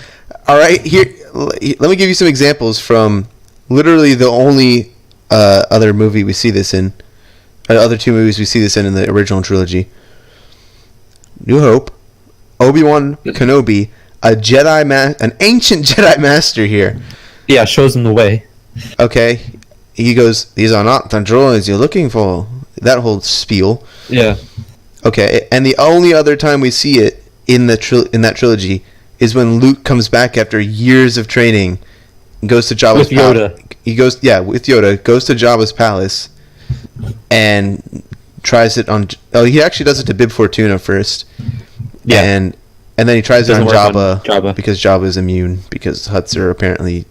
All right, here. Let me give you some examples from literally the only other movie we see this in. Other 2 movies we see this in the original trilogy. New Hope, Obi-Wan Kenobi, an ancient Jedi master here. Yeah, shows him the way. Okay, he goes, "These are not the droids you're looking for." That whole spiel. Yeah. Okay, and the only other time we see it in that trilogy is when Luke comes back after years of training and goes to Jabba's Yoda. With Yoda, goes to Jabba's palace and tries it on. Oh, he actually does it to Bib Fortuna first. Yeah. And then he tries it on Jabba because Jabba is immune because Hutts are apparently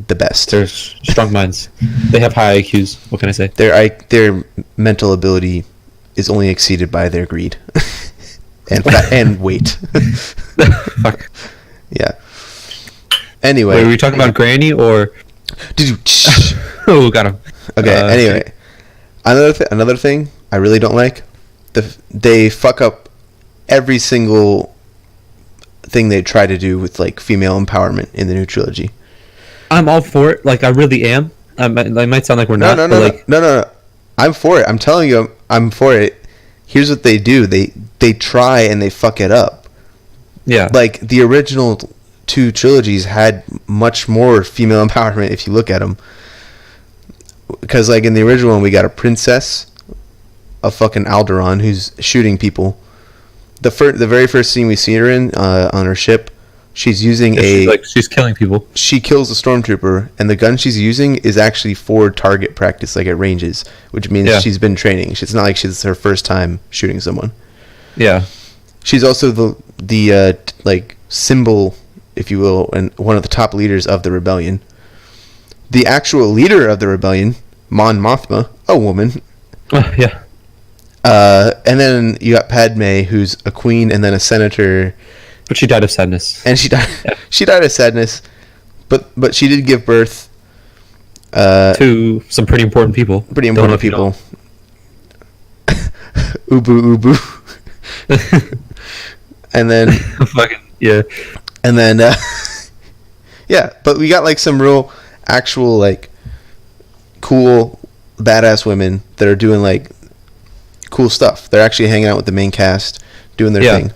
the best. They're strong minds. They have high IQs. What can I say? Their mental ability is only exceeded by their greed and weight. Fuck. Yeah. Anyway, wait, were we talking about Granny or? Oh, got him. Okay. Anyway, another thing I really don't like. They fuck up every single thing they try to do with like female empowerment in the new trilogy. I'm all for it. Like I really am. I might sound like we're not. No. I'm for it. I'm telling you, I'm for it. Here's what they do. They try and they fuck it up. Yeah. Like the original 2 trilogies had much more female empowerment if you look at them. Because like in the original one, we got a princess, a fucking Alderaan who's shooting people. The very first scene we see her in on her ship, she's using she's killing people. She kills a stormtrooper, and the gun she's using is actually for target practice, like at ranges, which means she's been training. It's not like it's her first time shooting someone. Yeah. She's also the like symbol, if you will, and one of the top leaders of the rebellion. The actual leader of the rebellion, Mon Mothma, a woman. Yeah. And then you got Padme, who's a queen and then a senator. But she died of sadness. And she died. Yeah. She died of sadness, but she did give birth to some pretty important people. Pretty important people. Ubu. And then fucking yeah. And then yeah, but we got like some real actual like cool badass women that are doing like cool stuff. They're actually hanging out with the main cast, doing their thing.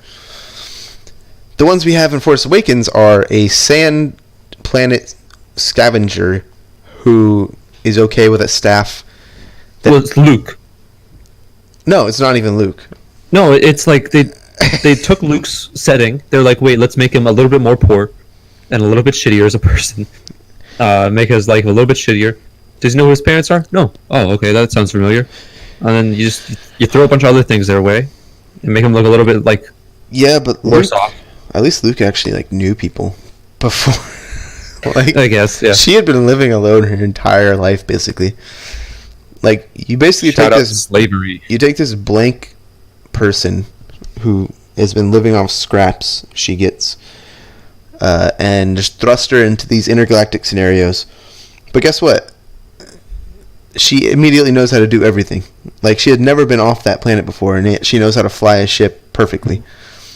The ones we have in Force Awakens are a sand planet scavenger who is okay with a staff. Well, it's Luke. No, it's not even Luke. No, it's like they took Luke's setting. They're like, wait, let's make him a little bit more poor and a little bit shittier as a person. Make his life a little bit shittier. Does he know who his parents are? No. Oh, okay, that sounds familiar. and then you throw a bunch of other things their way, and make them look a little bit like but worse off. At least Luke actually like knew people before. Like, I guess, yeah. She had been living alone her entire life, basically. Like, you basically Shout take out this slavery. You take this blank person who has been living off scraps she gets, and just thrust her into these intergalactic scenarios. But guess what? She immediately knows how to do everything. Like, she had never been off that planet before, and yet she knows how to fly a ship perfectly.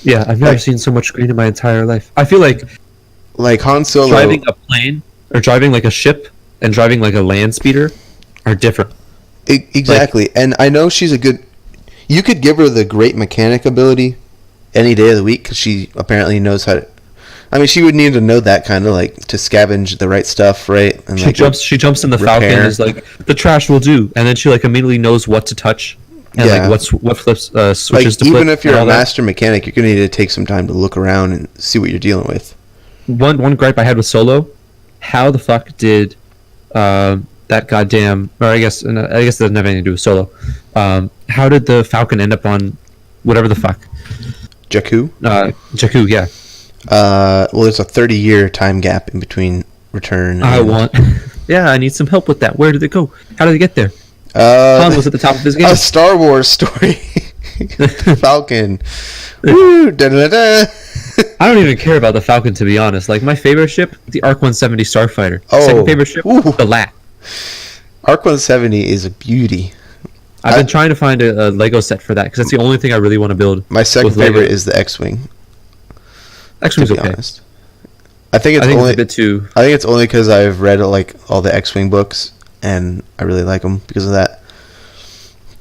Yeah, I've never seen so much green in my entire life. I feel like Han Solo driving a plane or driving like a ship and driving like a land speeder are different. Exactly. And I know she's a good... You could give her the great mechanic ability any day of the week, because she apparently knows how to... I mean, she would need to know that kind of, like, to scavenge the right stuff, right? And She jumps in the Falcon and is like, the trash will do. And then she, like, immediately knows what to touch. And, like, what flips, switches like, to flip. even if you're a master mechanic, you're going to need to take some time to look around and see what you're dealing with. One gripe I had with Solo, how the fuck did that goddamn, or I guess it doesn't have anything to do with Solo. How did the Falcon end up on whatever the fuck? Jakku? Jakku, yeah. Well, there's a 30-year time gap in between return. Yeah, I need some help with that. Where did it go? How did it get there? Han was at the top of his game. A Star Wars story. Falcon. Woo, da-da-da-da. I don't even care about the Falcon, to be honest. Like, my favorite ship, the Arc 170 Starfighter. Second favorite ship, the LAT. Arc 170 is a beauty. I've been trying to find a Lego set for that, because that's the only thing I really want to build. My second favorite is the X-Wing. X-Wing's okay. Honest. I think it's a bit too... I think it's only because I've read, like, all the X-Wing books, and I really like them because of that.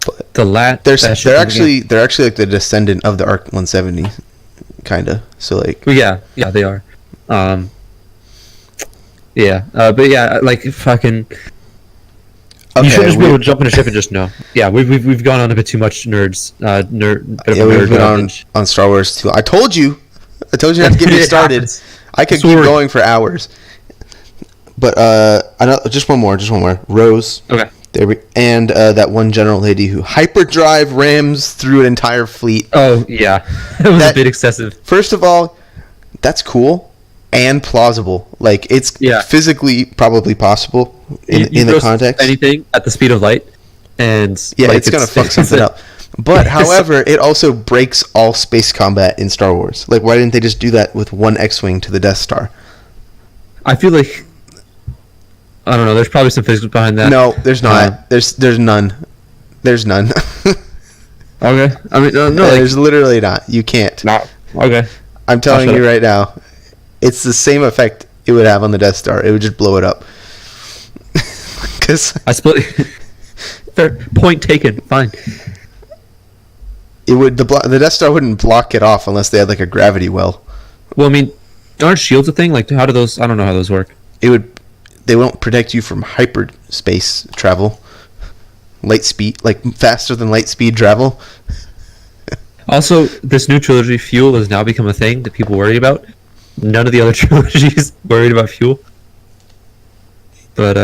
But the LAT... They're actually like the descendant of the Arc 170, kind of. So, like... Well, yeah, they are. But yeah, like, fucking... Okay, you should just be able to jump in a ship and just know. Yeah, we've gone on a bit too much nerds. We've been on Star Wars too. I told you not to get me started. I could keep going for hours. But I know just one more. Rose. Okay. And that one general lady who hyperdrive rams through an entire fleet. Oh yeah, it was a bit excessive. First of all, that's cool and plausible. Like, it's physically probably possible in the context. Anything at the speed of light, and like, it's gonna fuck something up. But however, it also breaks all space combat in Star Wars. Like, why didn't they just do that with one X-wing to the Death Star? I feel like, I don't know. There's probably some physics behind that. No, there's not. There's none. There's none. Okay. I mean, no. There's literally not. You can't. No. Okay. I'm telling you right now. It's the same effect it would have on the Death Star. It would just blow it up. Because I split. Fair point taken. Fine. It would the Death Star wouldn't block it off unless they had like a gravity well. Well, I mean, aren't shields a thing? Like, how do those? I don't know how those work. They won't protect you from hyperspace travel, light speed, like faster than light speed travel. Also, this new trilogy, fuel has now become a thing that people worry about. None of the other trilogies worried about fuel. But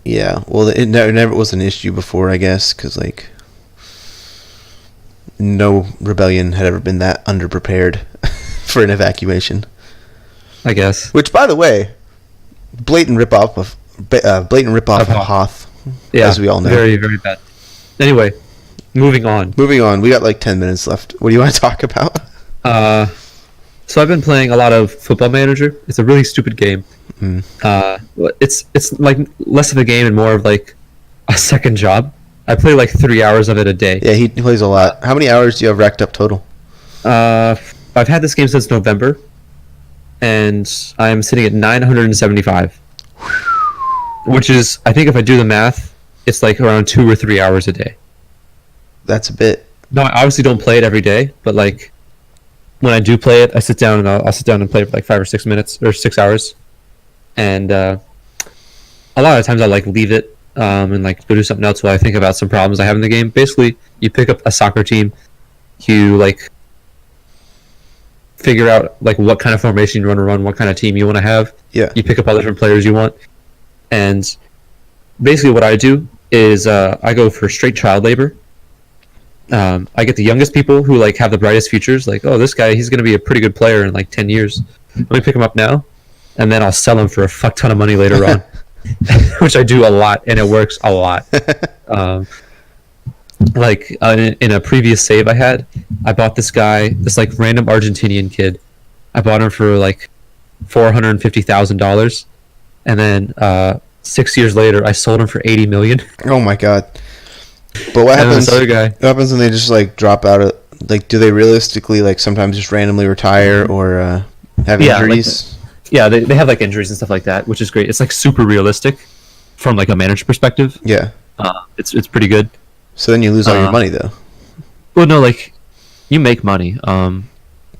yeah. Well, it never was an issue before, I guess, because like no rebellion had ever been that underprepared for an evacuation. I guess. Which, by the way, blatant ripoff of Hoth, as we all know. Very, very bad. Anyway, moving on. We got like 10 minutes left. What do you want to talk about? So I've been playing a lot of Football Manager. It's a really stupid game. It's like less of a game and more of like a second job. I play like 3 hours of it a day. Yeah, he plays a lot. How many hours do you have racked up total? I've had this game since November, and I'm sitting at 975. Which is, I think if I do the math, it's like around 2 or 3 hours a day. That's a bit. No, I obviously don't play it every day, but like when I do play it, I sit down and I'll sit down and play for like 5 or 6 minutes or 6 hours, and a lot of times I'll like leave it and like go do something else while I think about some problems I have in the game. Basically, you pick up a soccer team, you like figure out like what kind of formation you want to run, what kind of team you want to have. Yeah. You pick up all the different players you want, and basically what I do is I go for straight child labor. I get the youngest people who like have the brightest futures. Like, oh, this guy, he's going to be a pretty good player in like 10 years. Let me pick him up now, and then I'll sell him for a fuck ton of money later on, which I do a lot, and it works a lot. In a previous save I had, I bought this guy, this like random Argentinian kid. I bought him for like $450,000, and then 6 years later, I sold him for $80 million. Oh my god! But what happens? This other guy. What happens when they just like drop out of? Like, do they realistically like sometimes just randomly retire or have injuries? They have like injuries and stuff like that, which is great. It's like super realistic from like a manager perspective. Yeah. It's pretty good. So then you lose all your money though. Well, no, like you make money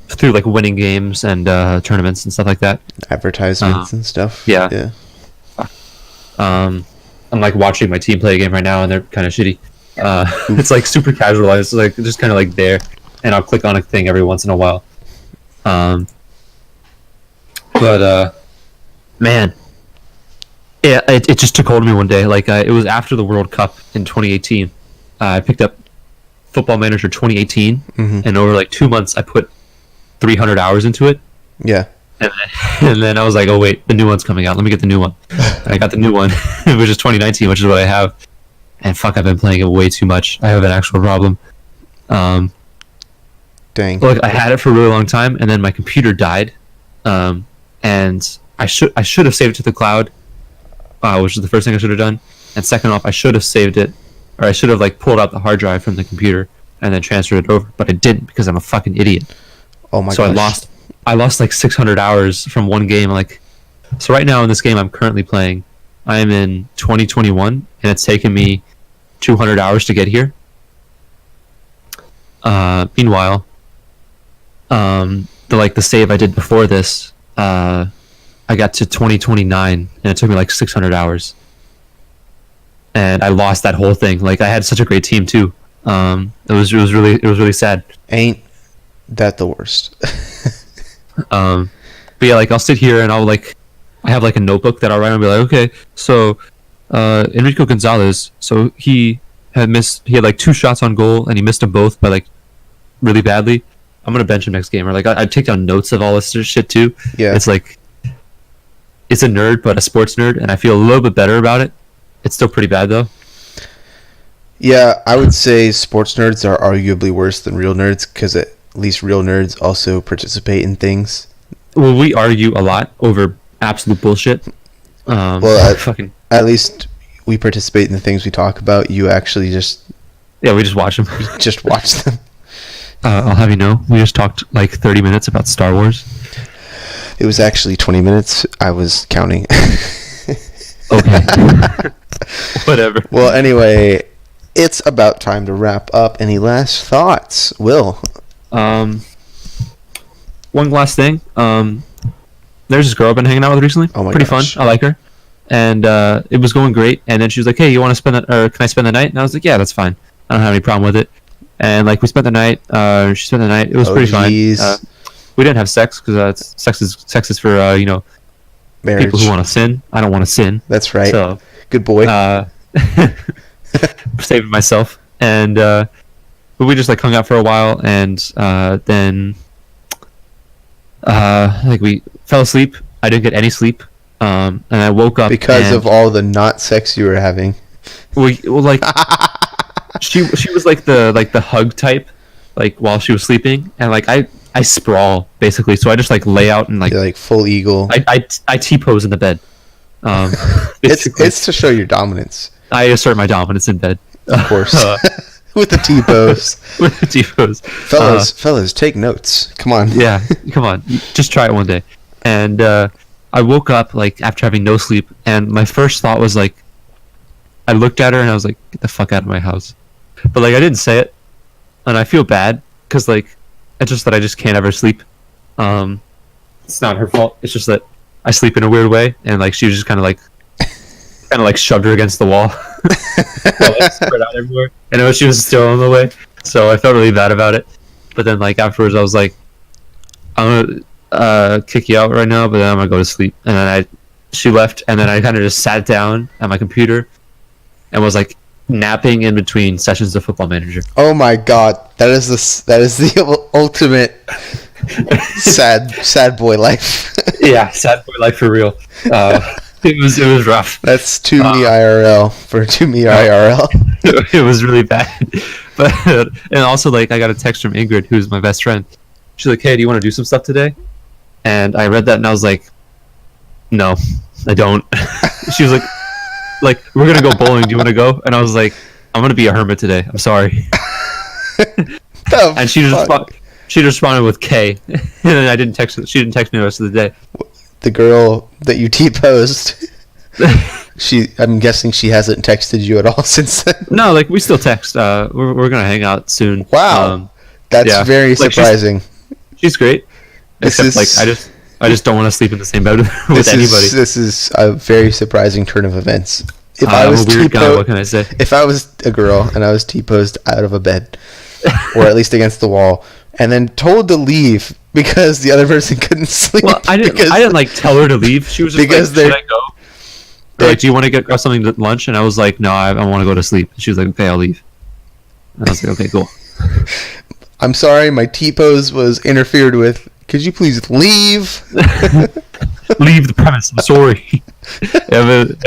through like winning games and tournaments and stuff like that. Advertisements and stuff. Yeah. I'm like watching my team play a game right now, and they're kind of shitty. It's like super casual. It's like just kind of like there, and I'll click on a thing every once in a while. Man, yeah, it just took hold of me one day. Like it was after the World Cup in 2018. I picked up Football Manager 2018, and over like 2 months, I put 300 hours into it. Yeah. And then I was like, oh wait, the new one's coming out. Let me get the new one. And I got the new one, which is 2019, which is what I have. And fuck, I've been playing it way too much. I have an actual problem. Dang. Look, I had it for a really long time, and then my computer died. And I should have saved it to the cloud, which is the first thing I should have done. And second off, I should have saved it, or I should have like pulled out the hard drive from the computer and then transferred it over. But I didn't because I'm a fucking idiot. Oh my god. So I lost like 600 hours from one game. Like, so right now in this game I'm currently playing, I am in 2021, and it's taken me 200 hours to get here. Meanwhile, the save I did before this, I got to 2029, and it took me like 600 hours, and I lost that whole thing. Like, I had such a great team too. It was really sad. Ain't that the worst? But yeah, like I'll sit here and I have like a notebook that I'll write and be like, okay, so Enrico Gonzalez, so he had like 2 shots on goal and he missed them both by like really badly. I'm gonna bench him next game. Or like I take down notes of all this shit too. Yeah. It's like, it's a nerd, but a sports nerd, and I feel a little bit better about it. It's still pretty bad though. Yeah, I would say sports nerds are arguably worse than real nerds, because at least real nerds also participate in things. Well, we argue a lot over absolute bullshit. At least we participate in the things we talk about. You actually just... Yeah, we just watch them. Just watch them. I'll have you know, we just talked like 30 minutes about Star Wars. It was actually 20 minutes. I was counting. Okay. Whatever. Well, anyway, it's about time to wrap up. Any last thoughts, Will? One last thing. There's this girl I've been hanging out with recently. Oh my Pretty gosh. fun. I like her. And it was going great. And then she was like, hey, you want to spend or can I spend the night? And I was like, yeah, that's fine. I don't have any problem with it. And like we spent the night. She spent the night. It was pretty fun. We didn't have sex because sex is for Marriage. people who want to sin. I don't want to sin. That's right. So, good boy. Saving myself. And but we just like hung out for a while, and then like we fell asleep. I didn't get any sleep, and I woke up because of all the not sex you were having. Well, like she was like the hug type, like while she was sleeping, and like I sprawl basically, so I just like lay out and like... You're like full eagle. I T-pose in the bed. It's to show your dominance. I assert my dominance in bed. Of course. With the T-pose. With the T-pose. Fellas, take notes. Come on. Yeah, come on. Just try it one day. And I woke up like after having no sleep, and my first thought was like, I looked at her and I was like, get the fuck out of my house. But like I didn't say it, and I feel bad because like it's just that I just can't ever sleep. It's not her fault. It's just that I sleep in a weird way, and like she was just kind of like shoved her against the wall, like, spread out everywhere. And she was still on the way, so I felt really bad about it. But then like afterwards, I was like, I'm gonna kick you out right now, but then I'm gonna go to sleep. And then she left, and then I kind of just sat down at my computer, and was like napping in between sessions of Football Manager. Oh my god, that is the ultimate sad boy life. Yeah, sad boy life for real. It was rough. That's to me IRL for to me IRL. It was really bad. But and also like I got a text from Ingrid, who's my best friend. She's like, "Hey, do you want to do some stuff today?" And I read that and I was like, "No, I don't." She was like, "We're gonna go bowling. Do you want to go?" And I was like, "I'm gonna be a hermit today. I'm sorry." And she responded with K, and then I didn't text her. She didn't text me the rest of the day. The girl that you T-posed, I'm guessing she hasn't texted you at all since then. No, like we still text. We're gonna hang out soon. Wow, that's very surprising. She's great. Except like I just don't want to sleep in the same bed with anybody. This is a very surprising turn of events. If I'm a weird guy. What can I say? If I was a girl and I was T-posed out of a bed, or at least against the wall, and then told to leave because the other person couldn't sleep. Well, I didn't like tell her to leave. She was just like, "Should I go?" Or like, "Do you want to grab something to lunch?" And I was like, "No, I want to go to sleep." And she was like, "Okay, I'll leave." And I was like, "Okay, cool." I'm sorry, my T-pose was interfered with. Could you please leave? Leave the premise. I'm sorry. It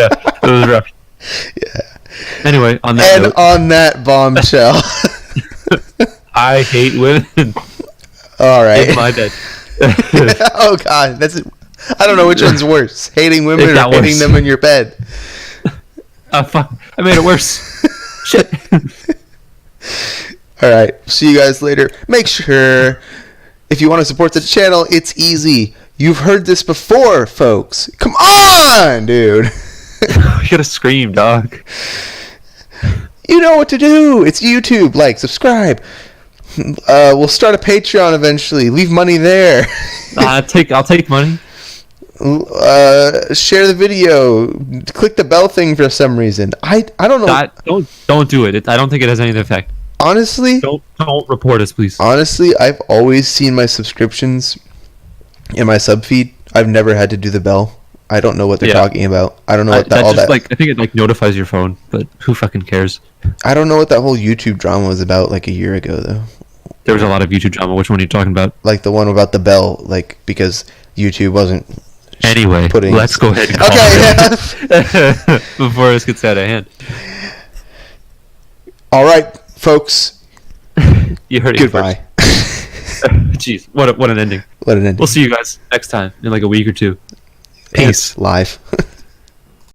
was rough. Yeah. Anyway, on that bombshell. I hate women. All right. In my bed. Oh God, I don't know which one's worse: hating women or hating them in your bed. Fuck! I made it worse. Shit. All right. See you guys later. Make sure if you want to support the channel, it's easy. You've heard this before, folks. Come on, dude. You gotta scream, dog. You know what to do. It's YouTube. Like, subscribe. We'll start a Patreon eventually. Leave money there. I'll take money. Share the video. Click the bell thing for some reason. I don't know. Don't do it. I don't think it has any effect. Honestly, don't report us, please. Honestly, I've always seen my subscriptions in my sub feed. I've never had to do the bell. I don't know what they're talking about. I don't know what all that. Like, I think it like notifies your phone, but who fucking cares? I don't know what that whole YouTube drama was about like a year ago though. There was a lot of YouTube drama. Which one are you talking about? Like the one about the bell, like because YouTube wasn't. Anyway, let's go ahead and call it. Before this gets out of hand. All right, folks. You heard it. Goodbye. Jeez, what an ending. What an ending. We'll see you guys next time in like a week or two. Peace. Live.